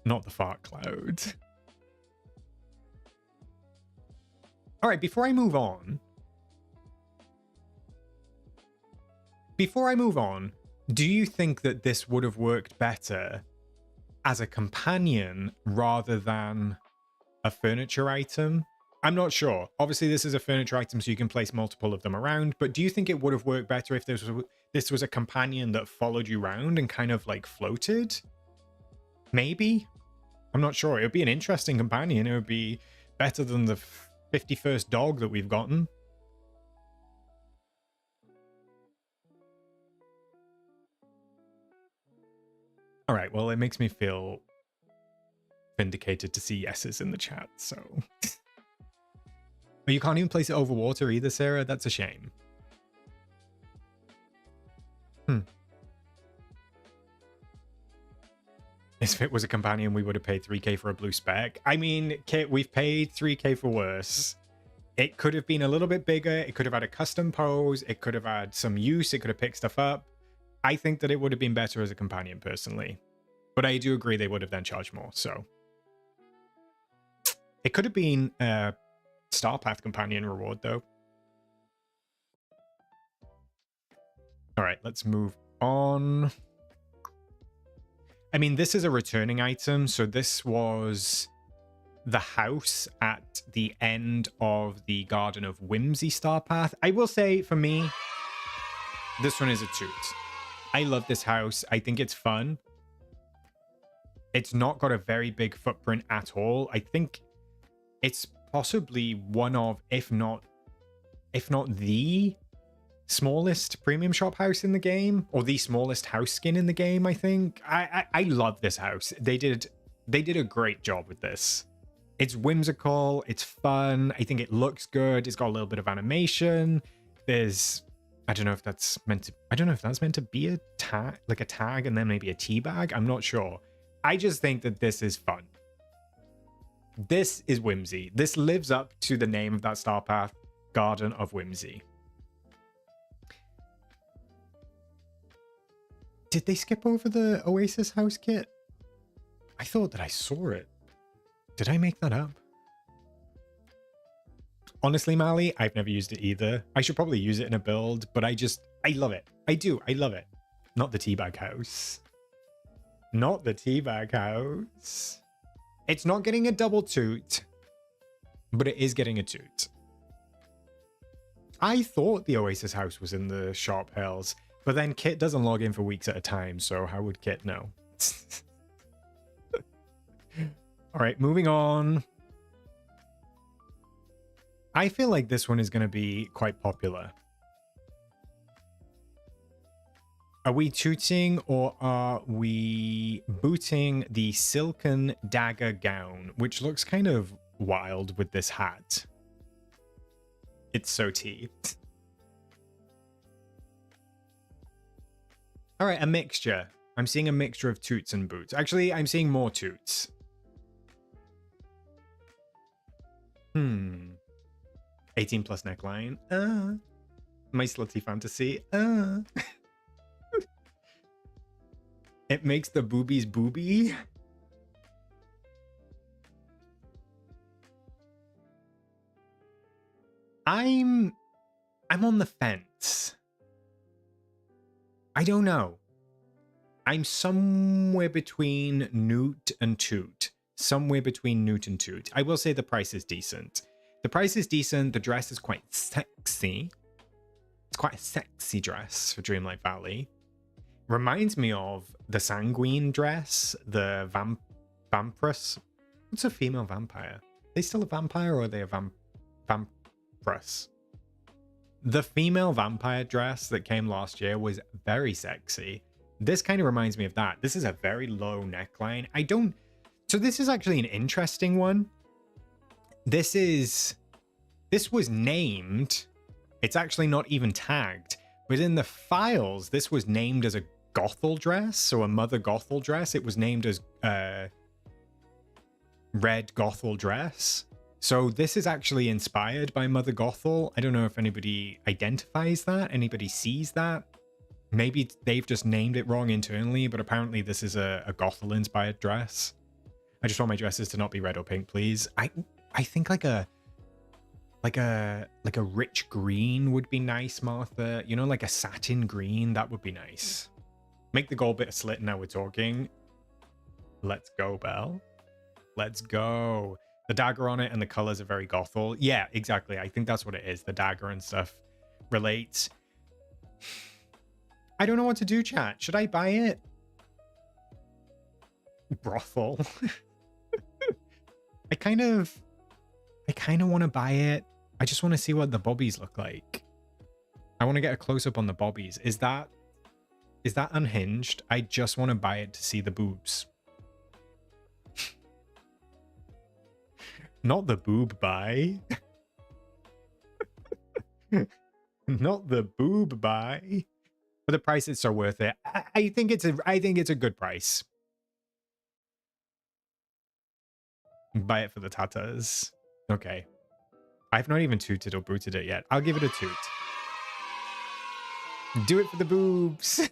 Speaker 1: Not the fart cloud. All right, before I move on, do you think that this would have worked better as a companion rather than a furniture item. I'm not sure. Obviously, this is a furniture item, so you can place multiple of them around. But do you think it would have worked better if this was a companion that followed you around and kind of like floated? Maybe? I'm not sure. It would be an interesting companion. It would be better than the 51st dog that we've gotten. All right, well, it makes me feel vindicated to see yeses in the chat, so... But you can't even place it over water either, Sarah? That's a shame. If it was a companion, we would have paid 3k for a blue spec. I mean, Kit, we've paid 3k for worse. It could have been a little bit bigger. It could have had a custom pose. It could have had some use. It could have picked stuff up. I think that it would have been better as a companion, personally. But I do agree they would have then charged more, so... It could have been a Star Path companion reward, though. Alright, let's move on. I mean, this is a returning item, so this was the house at the end of the Garden of Whimsy Star Path. I will say, for me, this one is a toot. I love this house. I think it's fun. It's not got a very big footprint at all. I think it's possibly one of, if not the smallest premium shop house in the game, or the smallest house skin in the game. I think I love this house. They did a great job with this. It's whimsical, it's fun, I think it looks good, it's got a little bit of animation. There's I don't know if that's meant to be a tag, like a tag and then maybe a tea bag. I'm not sure. I just think that this is fun. This is whimsy. This lives up to the name of that star path, Garden of Whimsy. Did they skip over the Oasis house kit? I thought that I saw it. Did I make that up? Honestly, Mally, I've never used it either. I should probably use it in a build, but I love it. I do. I love it. Not the teabag house. Not the teabag house. It's not getting a double toot, but it is getting a toot. I thought the Oasis house was in the Sharp Hills, but then Kit doesn't log in for weeks at a time, so how would Kit know? All right, moving on. I feel like this one is going to be quite popular. Are we tooting or are we booting the silken dagger gown, which looks kind of wild with this hat? It's so tea. All right, a mixture. I'm seeing a mixture of toots and boots. Actually, I'm seeing more toots. 18 plus neckline. My slutty fantasy. It makes the boobies booby. I'm on the fence. I don't know. I'm somewhere between Newt and Toot. Somewhere between Newt and Toot. I will say the price is decent. The price is decent. The dress is quite sexy. It's quite a sexy dress for Dreamlight Valley. Reminds me of the Sanguine dress, the Vampiress. What's a female vampire? Are they still a vampire or are they a Vampiress? The female vampire dress that came last year was very sexy. This kind of reminds me of that. This is a very low neckline. So this is actually an interesting one. This was named, it's actually not even tagged, but in the files, this was named as a Gothel dress, so a Mother Gothel dress. It was named as Red Gothel dress. So this is actually inspired by Mother Gothel. I don't know if anybody identifies that, anybody sees that. Maybe they've just named it wrong internally, but apparently this is a Gothel-inspired dress. I just want my dresses to not be red or pink, please. I think like a rich green would be nice, Martha. You know, like a satin green, that would be nice. Make the gold bit a slit, now we're talking. Let's go, Belle. Let's go. The dagger on it and the colors are very gothal. Yeah, exactly. I think that's what it is. The dagger and stuff relates. I don't know what to do, chat. Should I buy it? Brothel. I kind of want to buy it. I just want to see what the bobbies look like. I want to get a close-up on the bobbies. Is that unhinged? I just want to buy it to see the boobs. Not the boob buy. Not the boob buy. For the price, it's so worth it. I think it's a good price. Buy it for the tatas. Okay. I've not even tooted or booted it yet. I'll give it a toot. Do it for the boobs.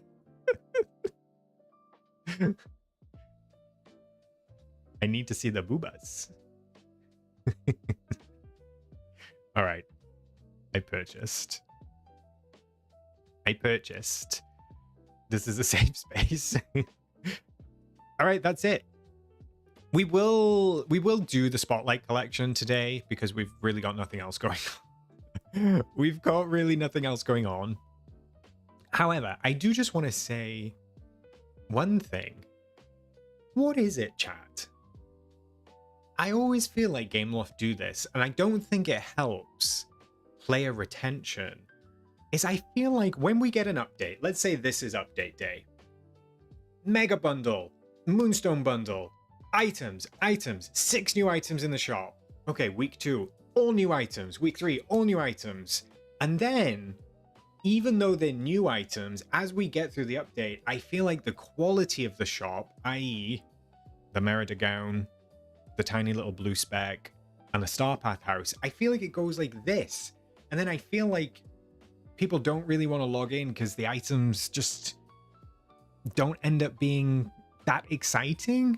Speaker 1: I need to see the boobas. All right. I purchased. This is a safe space. All right, that's it. We will do the spotlight collection today because we've really got nothing else going on. We've got really nothing else going on. However, I do just want to say one thing. What is it, chat? I always feel like Gameloft do this, and I don't think it helps player retention. Is I feel like when we get an update, let's say this is update day. Mega bundle, Moonstone bundle, items, 6 new items in the shop. Okay, week 2, all new items. Week 3, all new items. And then, even though they're new items, as we get through the update, I feel like the quality of the shop, i.e. the Merida gown, the tiny little blue speck, and the Starpath house, I feel like it goes like this. And then I feel like people don't really want to log in because the items just don't end up being that exciting.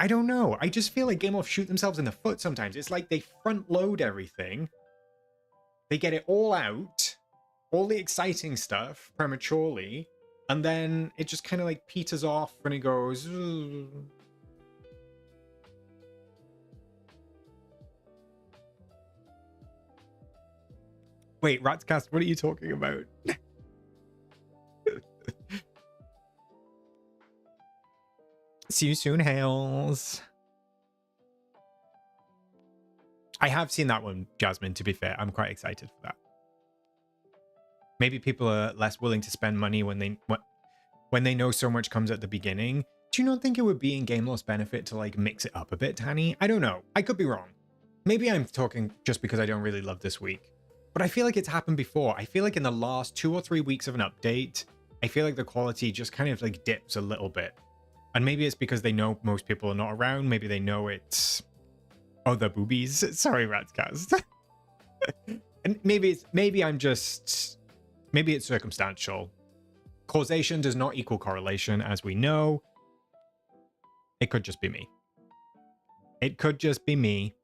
Speaker 1: I don't know. I just feel like Gameloft shoot themselves in the foot sometimes. It's like they front load everything. They get it all out, all the exciting stuff prematurely, and then it just kind of like peters off when it goes. Ugh. Wait, Ratscast, what are you talking about? See you soon, Hales. I have seen that one, Jasmine, to be fair. I'm quite excited for that. Maybe people are less willing to spend money when they know so much comes at the beginning. Do you not think it would be in Gameloft's benefit to like mix it up a bit, Tanny? I don't know. I could be wrong. Maybe I'm talking just because I don't really love this week. But I feel like it's happened before. I feel like in the last 2 or 3 weeks of an update, I feel like the quality just kind of like dips a little bit. And maybe it's because they know most people are not around. Maybe they know it's... Oh, the boobies. Sorry, Ratscast. And maybe it's circumstantial. Causation does not equal correlation, as we know. It could just be me. It could just be me.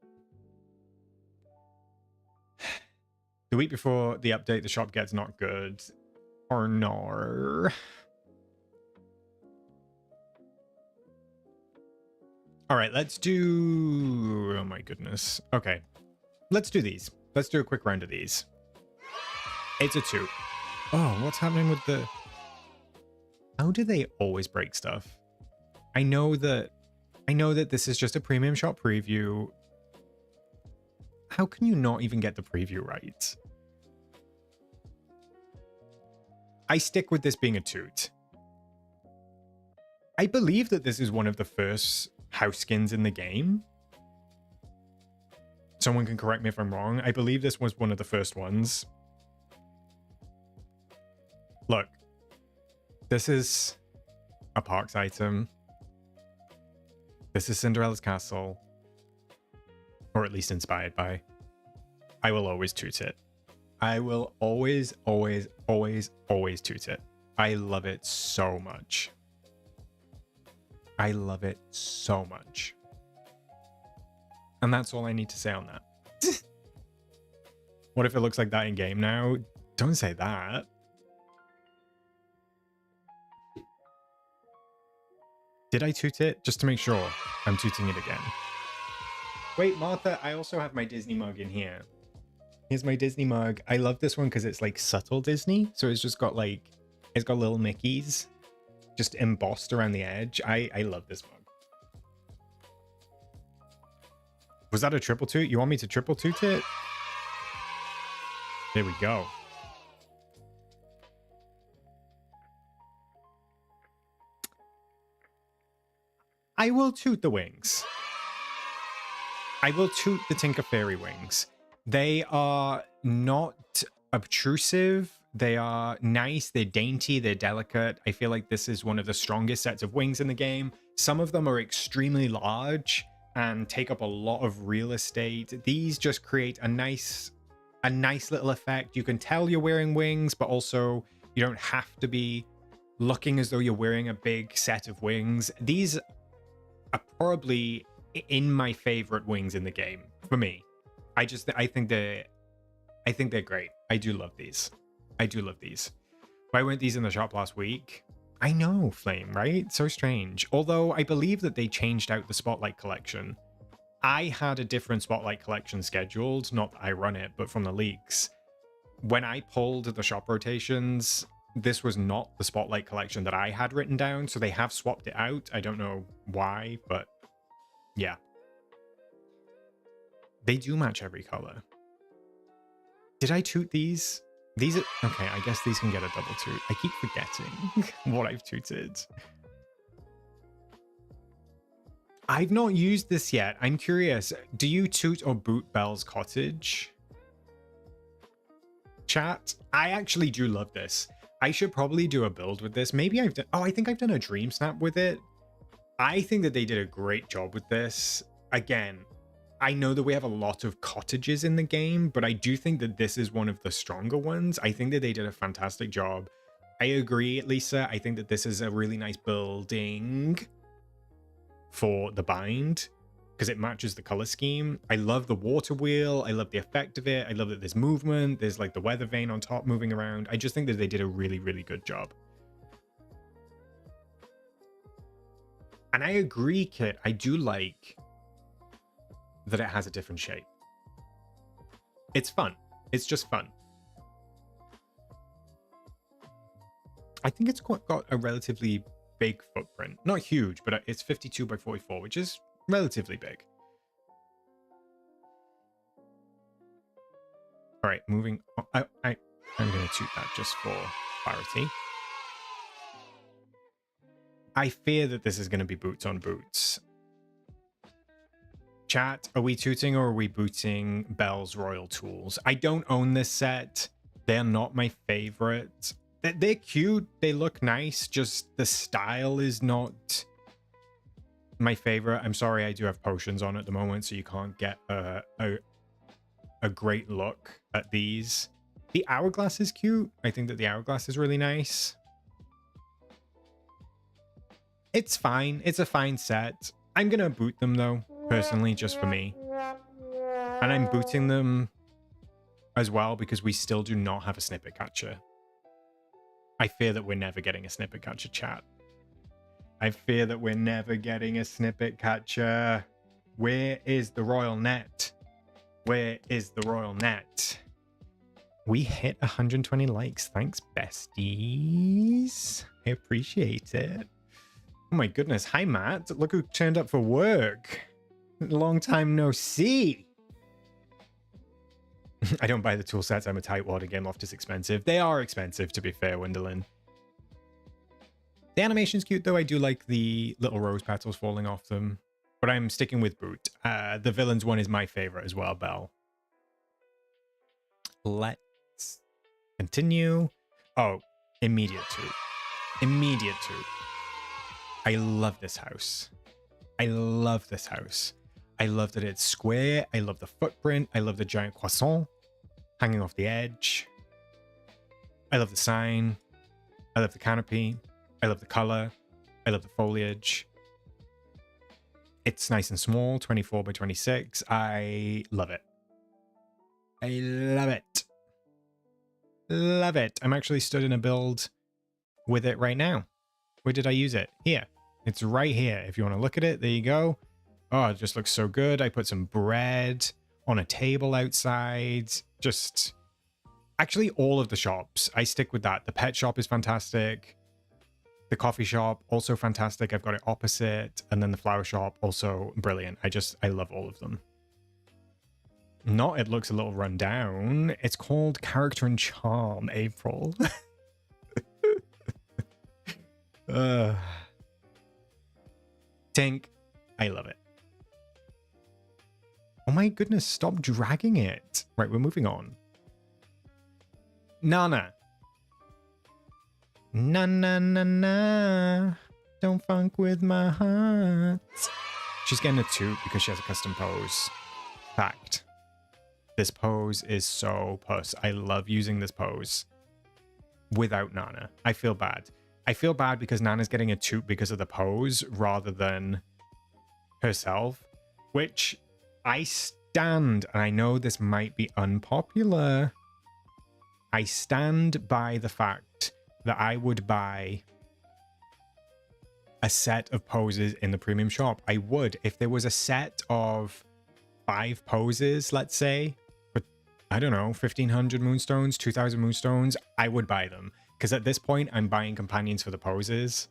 Speaker 1: The week before the update, the shop gets not good. Or no. All right, let's do... Oh my goodness. Okay, let's do these. Let's do a quick round of these. It's a 2. Oh, what's happening with the... How do they always break stuff? I know that this is just a premium shop preview. How can you not even get the preview right? I stick with this being a toot. I believe that this is one of the first house skins in the game. Someone can correct me if I'm wrong. I believe this was one of the first ones. Look, this is a Parks item. This is Cinderella's castle. Or at least inspired by. I will always toot it. I will always, always, always, always toot it. I love it so much. I love it so much. And that's all I need to say on that. What if it looks like that in game now? Don't say that. Did I toot it? Just to make sure I'm tooting it again. Wait, Martha, I also have my Disney mug in here. Here's my Disney mug. I love this one because it's like subtle Disney. So it's just got like, it's got little Mickeys just embossed around the edge. I love this mug. Was that a triple toot? You want me to triple toot it? There we go. I will toot the wings. I will toot the Tinker Fairy wings. They are not obtrusive. They are nice. They're dainty. They're delicate. I feel like this is one of the strongest sets of wings in the game. Some of them are extremely large and take up a lot of real estate. These just create a nice little effect. You can tell you're wearing wings, but also you don't have to be looking as though you're wearing a big set of wings. These are probably in my favorite wings in the game for me. I think they're great. I do love these. I do love these. Why weren't these in the shop last week? I know, Flame, right? So strange. Although I believe that they changed out the Spotlight collection. I had a different Spotlight collection scheduled, not that I run it, but from the leaks. When I pulled the shop rotations, this was not the Spotlight collection that I had written down, so they have swapped it out. I don't know why, but yeah. They do match every color. Did I toot these? These are... Okay, I guess these can get a double toot. I keep forgetting what I've tooted. I've not used this yet. I'm curious. Do you toot or boot Belle's Cottage? Chat? I actually do love this. I should probably do a build with this. Maybe I've done... Oh, I think I've done a DreamSnap with it. I think that they did a great job with this. Again, I know that we have a lot of cottages in the game, but I do think that this is one of the stronger ones. I think that they did a fantastic job. I agree, Lisa. I think that this is a really nice building for the bind because it matches the color scheme. I love the water wheel. I love the effect of it. I love that there's movement. There's like the weather vane on top moving around. I just think that they did a really, really good job. And I agree, Kit. I do like that it has a different shape. It's fun. It's just fun. I think it's got a relatively big footprint. Not huge, but it's 52 by 44, which is relatively big. All right, moving on. I'm going to toot that just for clarity. I fear that this is going to be boots on boots. Chat, are we tooting or are we booting Belle's Royal Tools? I don't own this set. They're not my favorite. They're cute. They look nice. Just the style is not my favorite. I'm sorry, I do have potions on at the moment, so you can't get a great look at these. The hourglass is cute. I think that the hourglass is really nice. It's fine. It's a fine set. I'm going to boot them, though, personally, just for me. And I'm booting them as well because we still do not have a snippet catcher. I fear that we're never getting a snippet catcher, chat. I fear that we're never getting a snippet catcher. Where is the royal net? Where is the royal net? We hit 120 likes. Thanks, besties. I appreciate it. Oh my goodness. Hi, Matt. Look who turned up for work. Long time no see. I don't buy the tool sets. I'm a tightwad. Game loft is expensive. They are expensive, to be fair, Wendelin. The animation's cute, though. I do like the little rose petals falling off them. But I'm sticking with boot. The villains one is my favorite as well, Belle. Let's continue. Oh, immediate toot. Immediate toot. I love this house. I love this house. I love that it's square. I love the footprint. I love the giant croissant hanging off the edge. I love the sign. I love the canopy. I love the color. I love the foliage. It's nice and small, 24 by 26. I love it. I love it. Love it. I'm actually stood in a build with it right now. Where did I use it? Here. It's right here. If you want to look at it, there you go. Oh, it just looks so good. I put some bread on a table outside. Just actually all of the shops. I stick with that. The pet shop is fantastic. The coffee shop, also fantastic. I've got it opposite. And then the flower shop, also brilliant. I love all of them. Not, it looks a little run down. It's called Character and Charm, April. Tink, I love it. Oh my goodness, stop dragging it. Right, we're moving on. Nana. Na na na na. Don't funk with my heart. She's getting a toot because she has a custom pose. Fact. This pose is so puss. I love using this pose without Nana. I feel bad. I feel bad because Nana's getting a toot because of the pose rather than herself, which I stand, and I know this might be unpopular. I stand by the fact that I would buy a set of poses in the premium shop. I would. If there was a set of 5 poses, let's say, for, I don't know, 1,500 Moonstones, 2,000 Moonstones, I would buy them. Because at this point, I'm buying companions for the poses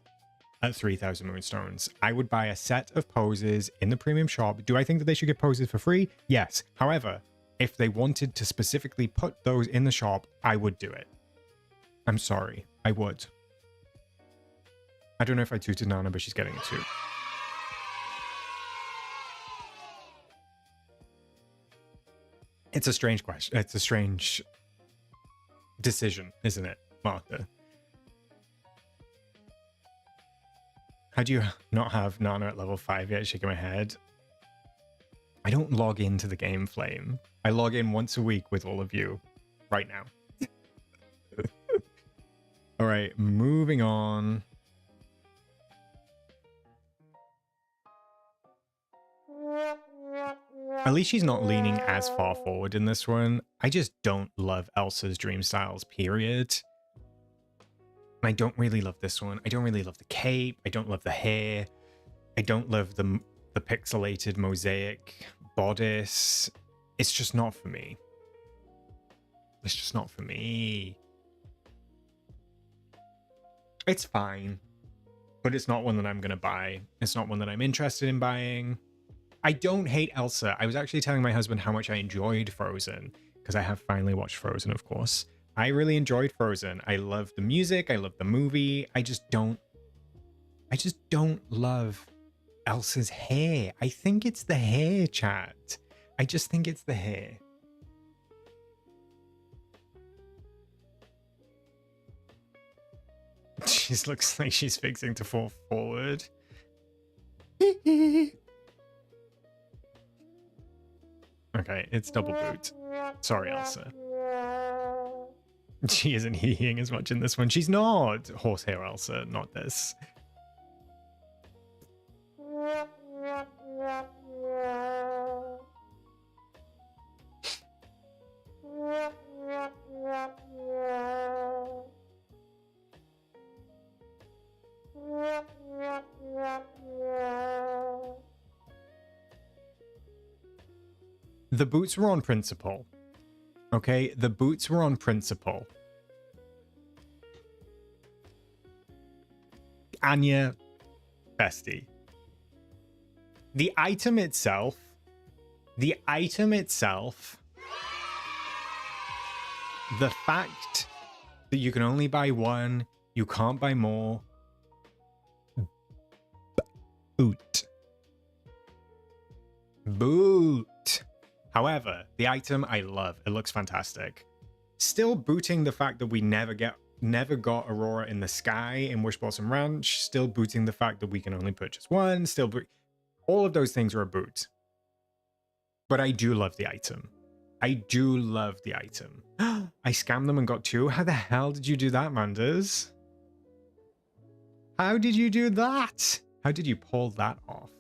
Speaker 1: at 3,000 Moonstones. I would buy a set of poses in the premium shop. Do I think that they should get poses for free? Yes. However, if they wanted to specifically put those in the shop, I would do it. I'm sorry. I would. I don't know if I tooted Nana, but she's getting a toot. It's a strange question. It's a strange decision, isn't it, Martha? How do you not have Nana at level 5 yet? Shaking my head. I don't log into the game, Flame. I log in once a week with all of you right now. All right, moving on. At least she's not leaning as far forward in this one. I just don't love Elsa's dream styles, period. And I don't really love this one. I don't really love the cape. I don't love the hair. I don't love the pixelated mosaic bodice. It's just not for me. It's just not for me. It's fine, but it's not one that I'm going to buy. It's not one that I'm interested in buying. I don't hate Elsa. I was actually telling my husband how much I enjoyed Frozen, because I have finally watched Frozen, of course. I really enjoyed Frozen. I love the music. I love the movie. I just don't love Elsa's hair. I think it's the hair, chat. I just think it's the hair. She looks like she's fixing to fall forward. Okay, it's double boot. Sorry, Elsa. She isn't heeing as much in this one. She's not. Horsehair Elsa, not this. The boots were on principle. Okay, the boots were on principle. Anya, bestie. The item itself, the fact that you can only buy one, you can't buy more. Boot. However, the item I love. It looks fantastic. Still booting the fact that we never got Aurora in the sky in Wish Blossom Ranch. Still booting the fact that we can only purchase one. Still all of those things are a boot. But I do love the item. I do love the item. I scammed them and got 2. How the hell did you do that, Manders? How did you do that? How did you pull that off?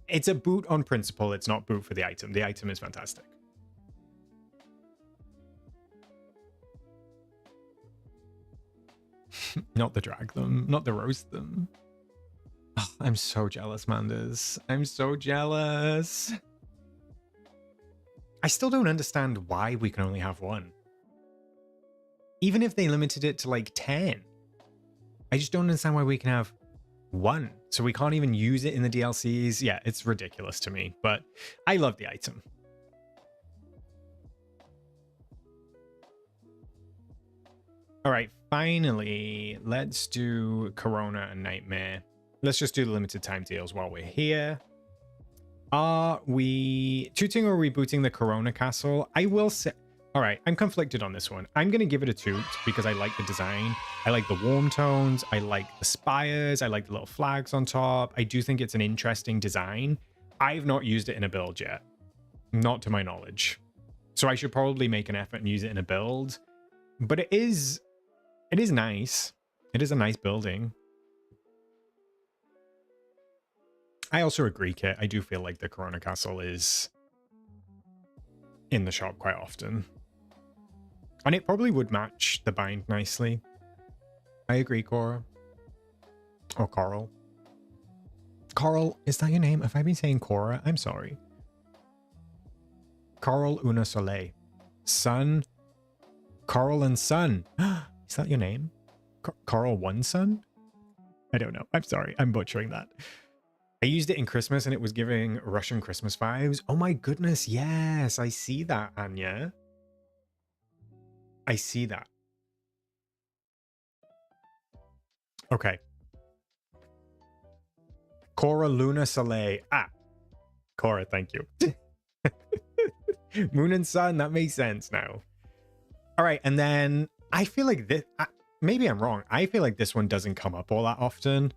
Speaker 1: It's a boot on principle. It's not boot for the item. The item is fantastic. Not the drag them, not the roast them. Oh, I'm so jealous, Manders. I'm so jealous. I still don't understand why we can only have one. Even if they limited it to like 10. I just don't understand why we can have one. So we can't even use it in the DLCs. Yeah, it's ridiculous to me, but I love the item. All right, finally, let's do Corona and Nightmare. Let's just do the limited time deals while we're here. Are we tooting or rebooting the Corona Castle? I will say... All right, I'm conflicted on this one. I'm going to give it a toot because I like the design. I like the warm tones. I like the spires. I like the little flags on top. I do think it's an interesting design. I've not used it in a build yet. Not to my knowledge. So I should probably make an effort and use it in a build. But it is nice. It is a nice building. I also agree, Kit. I do feel like the Corona Castle is in the shop quite often. And it probably would match the bind nicely. I agree, Cora. Or Coral. Coral, is that your name? Have I been saying Cora? I'm sorry. Coral Una Soleil. Sun. Coral and Sun. Is that your name? Coral One Sun? I don't know. I'm sorry. I'm butchering that. I used it in Christmas and it was giving Russian Christmas vibes. Oh my goodness. Yes, I see that, Anya. I see that. Okay. Cora Luna Soleil. Ah. Cora, thank you. Moon and Sun, that makes sense now. All right, and then I feel like this... maybe I'm wrong. I feel like this one doesn't come up all that often.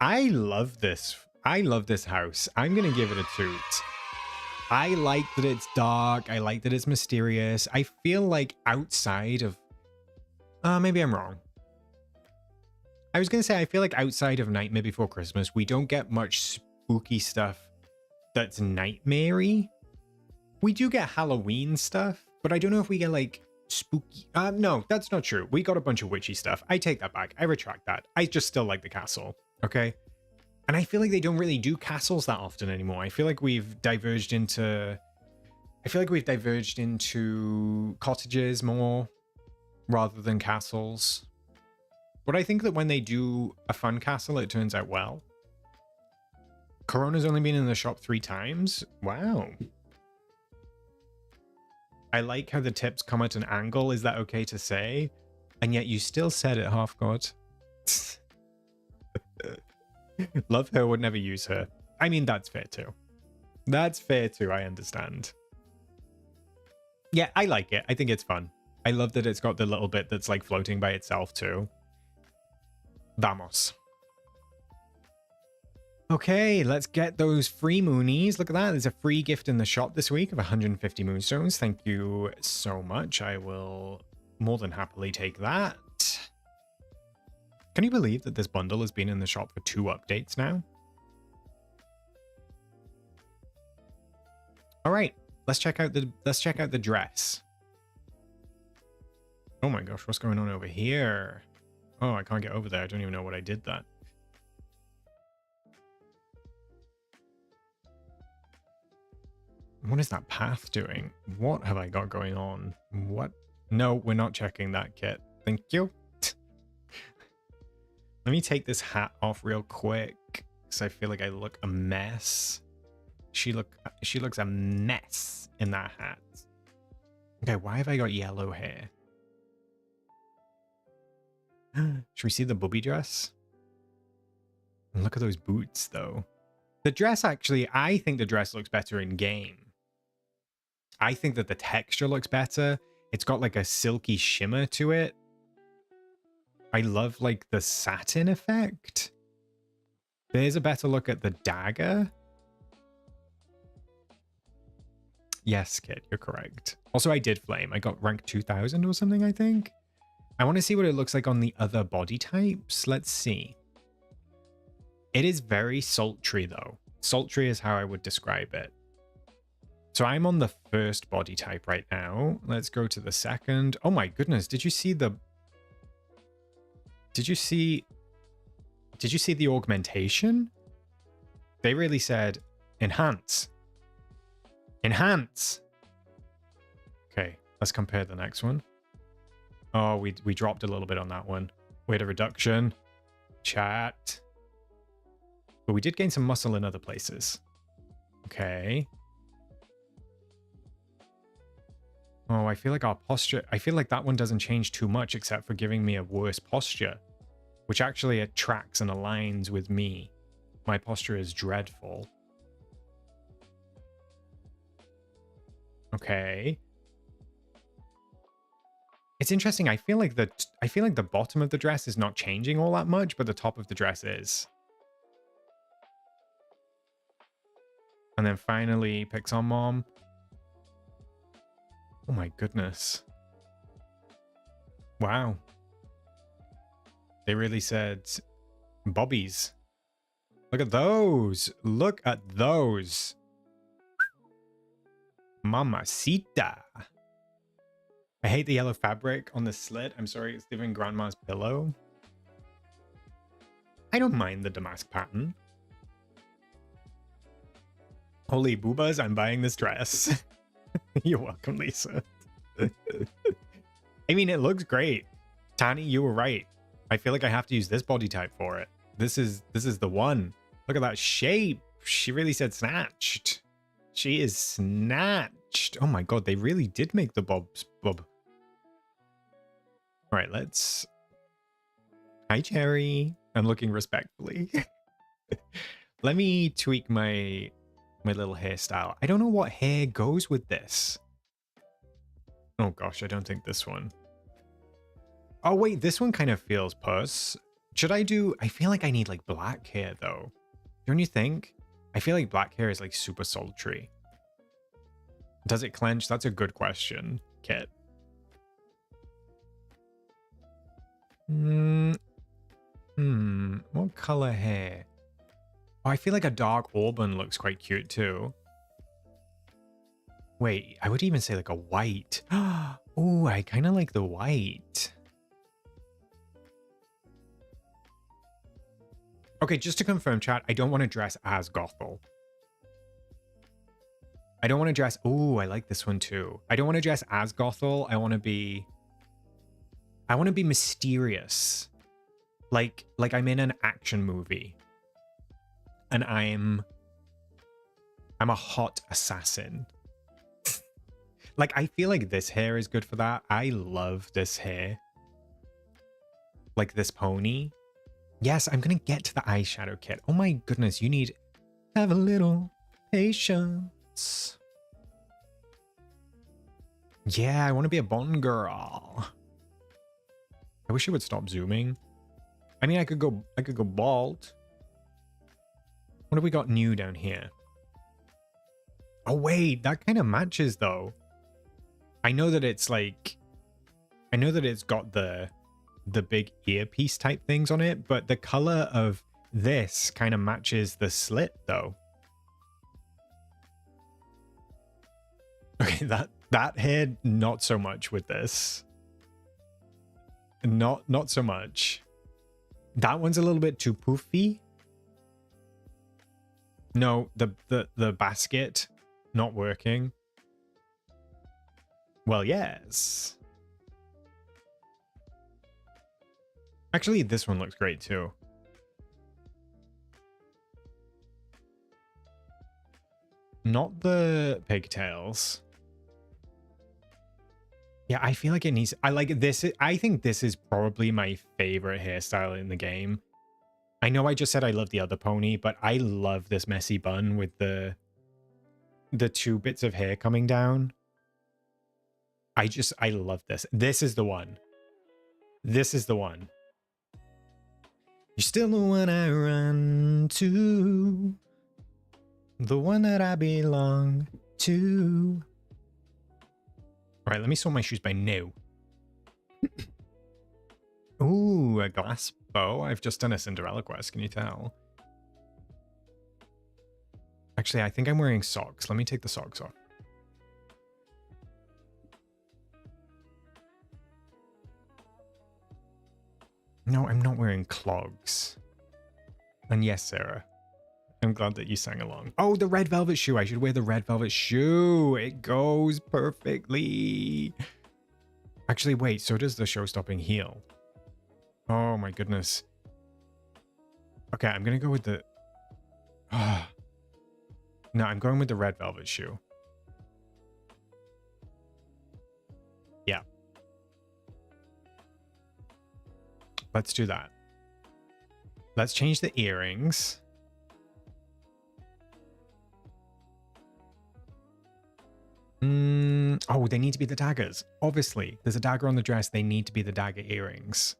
Speaker 1: I love this. I love this house. I'm going to give it a toot. I like that it's dark. I like that it's mysterious. I feel like outside of... maybe I'm wrong. I was going to say, I feel like outside of Nightmare Before Christmas, we don't get much spooky stuff that's nightmare-y. We do get Halloween stuff, but I don't know if we get like spooky... no, that's not true. We got a bunch of witchy stuff. I take that back. I retract that. I just still like the castle. Okay? And I feel like they don't really do castles that often anymore. I feel like we've diverged into... cottages more rather than castles. But I think that when they do a fun castle, it turns out well. Corona's only been in the shop 3 times. Wow. I like how the tips come at an angle. Is that okay to say? And yet you still said it, Half God. Love her, would never use her. I mean, that's fair too. That's fair too, I understand. Yeah, I like it. I think it's fun. I love that it's got the little bit that's like floating by itself too. Vamos. Okay, let's get those free moonies. Look at that. There's a free gift in the shop this week of 150 moonstones. Thank you so much. I will more than happily take that. Can you believe that this bundle has been in the shop for 2 updates now? All right, let's check out the dress. Oh my gosh, what's going on over here? Oh, I can't get over there. I don't even know what I did that. What is that path doing? What have I got going on? What? No, we're not checking that, Kit. Thank you. Let me take this hat off real quick because I feel like I look a mess. She looks a mess in that hat. Okay, why have I got yellow hair? Should we see the booby dress? And look at those boots, though. The dress, actually, I think the dress looks better in game. I think that the texture looks better. It's got like a silky shimmer to it. I love like the satin effect. There's a better look at the dagger. Yes, Kit, you're correct. Also, I did flame. I got rank 2000 or something, I think. I want to see what it looks like on the other body types. Let's see. It is very sultry, though. Sultry is how I would describe it. So I'm on the first body type right now. Let's go to the second. Oh my goodness, did you see did you see the augmentation? They really said enhance. Enhance. Okay, let's compare the next one. Oh, we dropped a little bit on that one. Weight of reduction. Chat. But we did gain some muscle in other places. Okay. Oh, I feel like our posture... I feel like that one doesn't change too much except for giving me a worse posture, which actually attracts and aligns with me. My posture is dreadful. Okay. It's interesting. I feel like the bottom of the dress is not changing all that much, but the top of the dress is. And then finally, Pixar Mom. Oh my goodness. Wow. They really said bobbies. Look at those. Look at those. Mamacita. I hate the yellow fabric on the slit. I'm sorry, it's giving grandma's pillow. I don't mind the damask pattern. Holy boobas, I'm buying this dress. You're welcome, Lisa. I mean, it looks great. Tani, you were right. I feel like I have to use this body type for it. This is the one. Look at that shape. She really said snatched. She is snatched. Oh my god, they really did make the bob. All right, let's... Hi, Cherry. I'm looking respectfully. Let me tweak my little hairstyle. I don't know what hair goes with this. Oh gosh, I don't think this one. Oh wait, this one kind of feels puss. Should I do... I feel like I need like black hair though. Don't you think? I feel like black hair is like super sultry. Does it clench? That's a good question, Kit. What color hair? Oh, I feel like a dark auburn looks quite cute too. Wait, I would even say like a white. Oh, I kind of like the white. Okay, just to confirm, chat, I don't want to dress as Gothel. I don't want to dress... Oh, I like this one too. I don't want to dress as Gothel. I want to be mysterious. Like I'm in an action movie. And I'm a hot assassin. Like, I feel like this hair is good for that. I love this hair. Like this pony. Yes, I'm going to get to the eyeshadow kit. Oh my goodness, you need... Have a little patience. Yeah, I want to be a Bond girl. I wish it would stop zooming. I mean, I could go bald. What have we got new down here? Oh wait, that kind of matches though. I know that it's like... I know that it's got the big earpiece type things on it, but the color of this kind of matches the slit though. Okay, that hair, not so much with this. Not so much. That one's a little bit too poofy. No, the basket not working. Well, yes. Actually, this one looks great too. Not the pigtails. Yeah, I feel like it needs... I like this. I think this is probably my favorite hairstyle in the game. I know I just said I love the other pony, but I love this messy bun with the two bits of hair coming down. I love this. This is the one. This is the one. You're still the one I run to. The one that I belong to. All right, let me sort my shoes by new. Ooh, a glass bow. I've just done a Cinderella quest, can you tell? Actually, I think I'm wearing socks. Let me take the socks off. No, I'm not wearing clogs. And yes, Sarah, I'm glad that you sang along. Oh, the red velvet shoe. I should wear the red velvet shoe. It goes perfectly. Actually, wait, so does the show-stopping heel. Oh my goodness. Okay, I'm going to go with the... No, I'm going with the red velvet shoe. Yeah. Let's do that. Let's change the earrings. Oh, they need to be the daggers. Obviously, there's a dagger on the dress. They need to be the dagger earrings.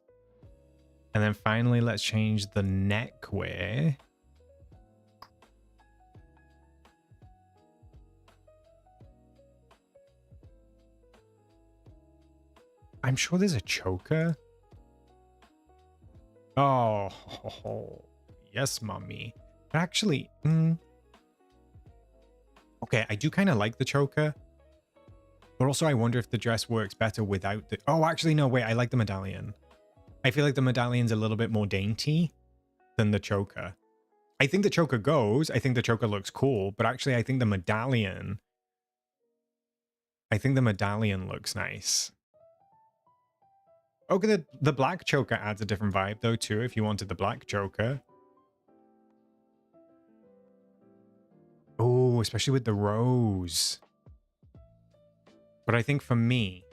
Speaker 1: And then finally, let's change the neckwear. I'm sure there's a choker. Oh, yes, mommy. But actually, okay, I do kind of like the choker. But also, I wonder if the dress works better without the... Oh, actually, no, wait, I like the medallion. I feel like the medallion's a little bit more dainty than the choker. I think the choker goes. I think the choker looks cool. But actually, I think the medallion... looks nice. Okay, the black choker adds a different vibe, though, too, if you wanted the black choker. Oh, especially with the rose. But I think for me,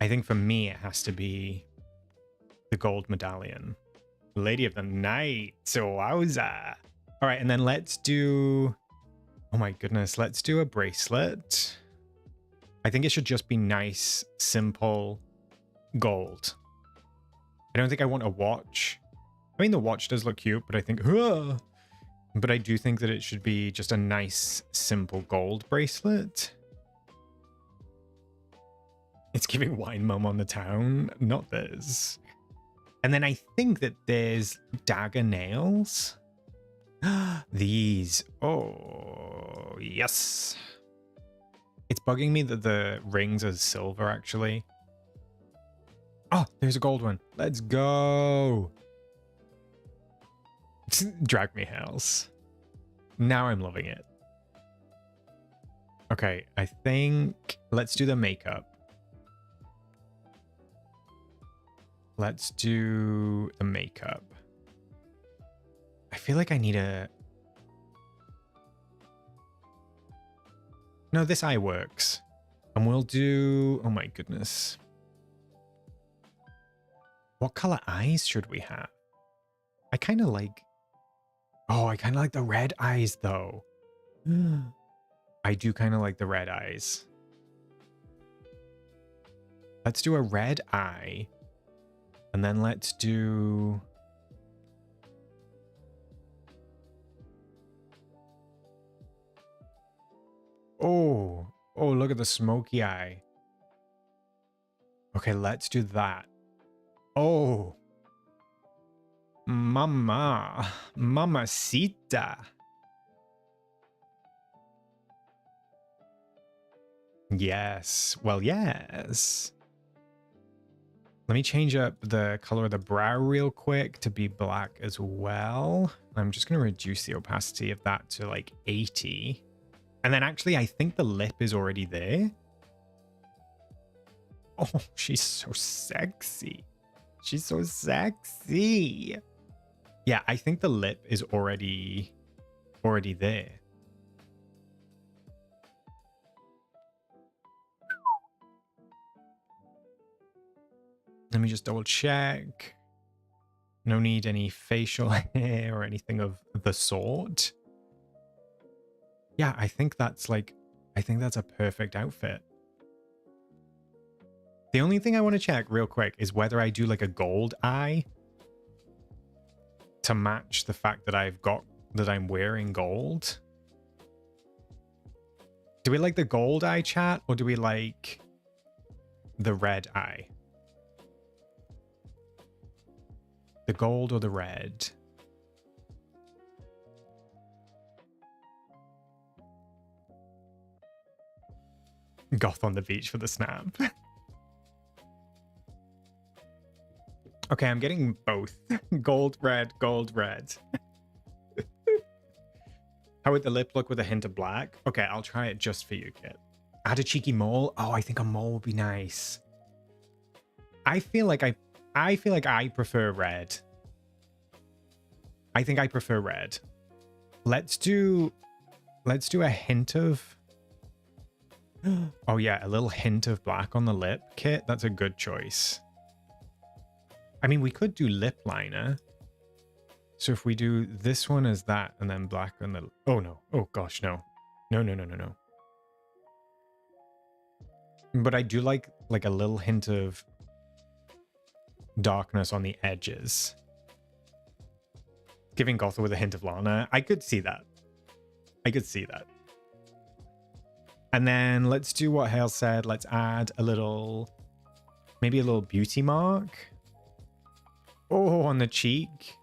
Speaker 1: it has to be the gold medallion. Lady of the Night. So wowza. All right, and then let's do... Oh my goodness, let's do a bracelet. I think it should just be nice, simple gold. I don't think I want a watch. I mean, the watch does look cute, but I think... But I do think that it should be just a nice, simple gold bracelet. It's giving wine mum on the town. Not this. And then I think that there's dagger nails. These. Oh, yes. It's bugging me that the rings are silver, actually. Oh, there's a gold one. Let's go. Drag me house. Now I'm loving it. Okay, I think let's do the makeup. Let's do the makeup. I feel like I need a... No, this eye works. And we'll do... Oh my goodness. What color eyes should we have? I kind of like... Oh, I kind of like the red eyes, though. I do kind of like the red eyes. Let's do a red eye. And then let's do... Oh, look at the smoky eye. Okay, let's do that. Oh. Mamacita. Yes. Well, yes. Let me change up the color of the brow real quick to be black as well. I'm just going to reduce the opacity of that to like 80. And then actually, I think the lip is already there. Oh, she's so sexy. She's so sexy. Yeah, I think the lip is already there. Let me just double check. No need any facial hair or anything of the sort. Yeah, I think that's a perfect outfit. The only thing I want to check real quick is whether I do like a gold eye to match the fact that I'm wearing gold. Do we like the gold eye, chat, or do we like the red eye? The gold or the red? Goth on the beach for the snap. Okay, I'm getting both. Gold, red, gold, red. How would the lip look with a hint of black? Okay, I'll try it just for you, Kit. Add a cheeky mole. Oh, I think a mole would be nice. I feel like I prefer red. I think I prefer red. Let's do a hint of... Oh yeah, a little hint of black on the lip, Kit. That's a good choice. I mean, we could do lip liner. So if we do this one as that and then black on the... Oh no. Oh gosh, no. No, no, no, no, no. But I do like a little hint of darkness on the edges. Giving Gothel with a hint of Lana. I could see that. I could see that. And then let's do what Hale said. Let's add a little... Maybe a little beauty mark. Oh, on the cheek.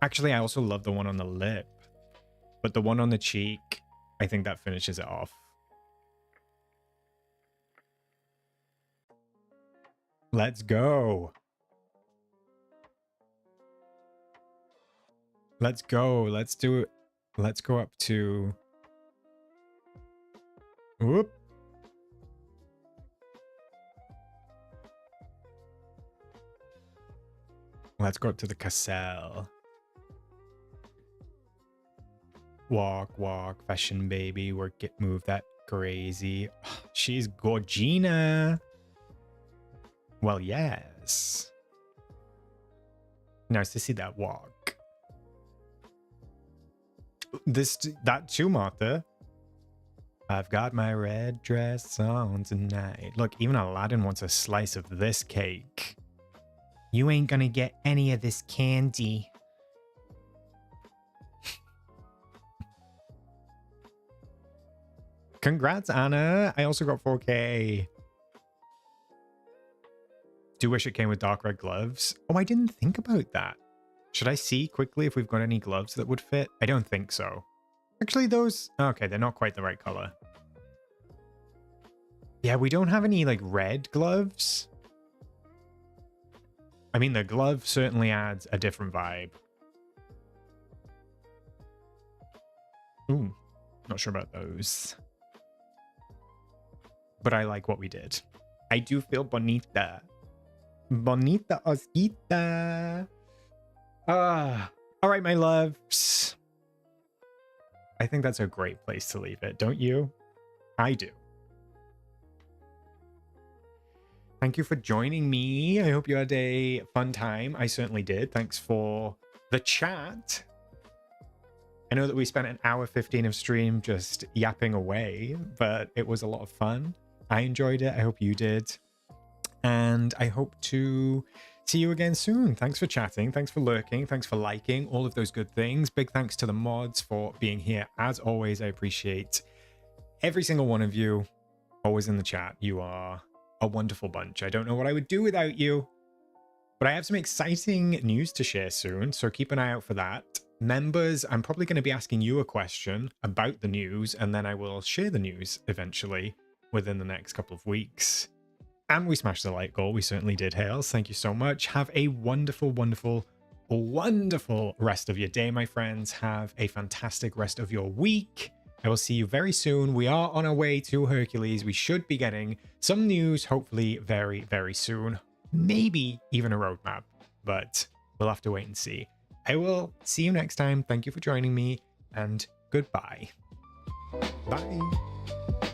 Speaker 1: Actually, I also love the one on the lip. But the one on the cheek, I think that finishes it off. Let's go. Let's go. Let's do it. Let's go up to... Whoop. Let's go up to the Cassell. Walk, walk, fashion baby, work it, move that crazy. She's Gorgina. Well, yes. Nice to see that walk. That too, Martha. I've got my red dress on tonight. Look, even Aladdin wants a slice of this cake. You ain't gonna get any of this candy. Congrats, Anna. I also got 4K. Do wish it came with dark red gloves. Oh, I didn't think about that. Should I see quickly if we've got any gloves that would fit? I don't think so. Actually, those... Okay, they're not quite the right color. Yeah, we don't have any, like, red gloves. I mean, the glove certainly adds a different vibe. Ooh, not sure about those. But I like what we did. I do feel bonita. Bonita Osita. All right, my loves. I think that's a great place to leave it, don't you? I do. Thank you for joining me. I hope you had a fun time. I certainly did. Thanks for the chat. I know that we spent an hour 15 of stream just yapping away, but it was a lot of fun. I enjoyed it. I hope you did. And I hope to see you again soon. Thanks for chatting. Thanks for lurking. Thanks for liking. All of those good things. Big thanks to the mods for being here. As always, I appreciate every single one of you. Always in the chat. You are a wonderful bunch. I don't know what I would do without you. But I have some exciting news to share soon, so keep an eye out for that. Members, I'm probably going to be asking you a question about the news, and then I will share the news eventually within the next couple of weeks. And we smashed the like goal. We certainly did, Hales. Thank you so much. Have a wonderful, wonderful, wonderful rest of your day, my friends. Have a fantastic rest of your week. I will see you very soon. We are on our way to Hercules. We should be getting some news, hopefully very, very soon. Maybe even a roadmap, but we'll have to wait and see. I will see you next time. Thank you for joining me, and goodbye. Bye.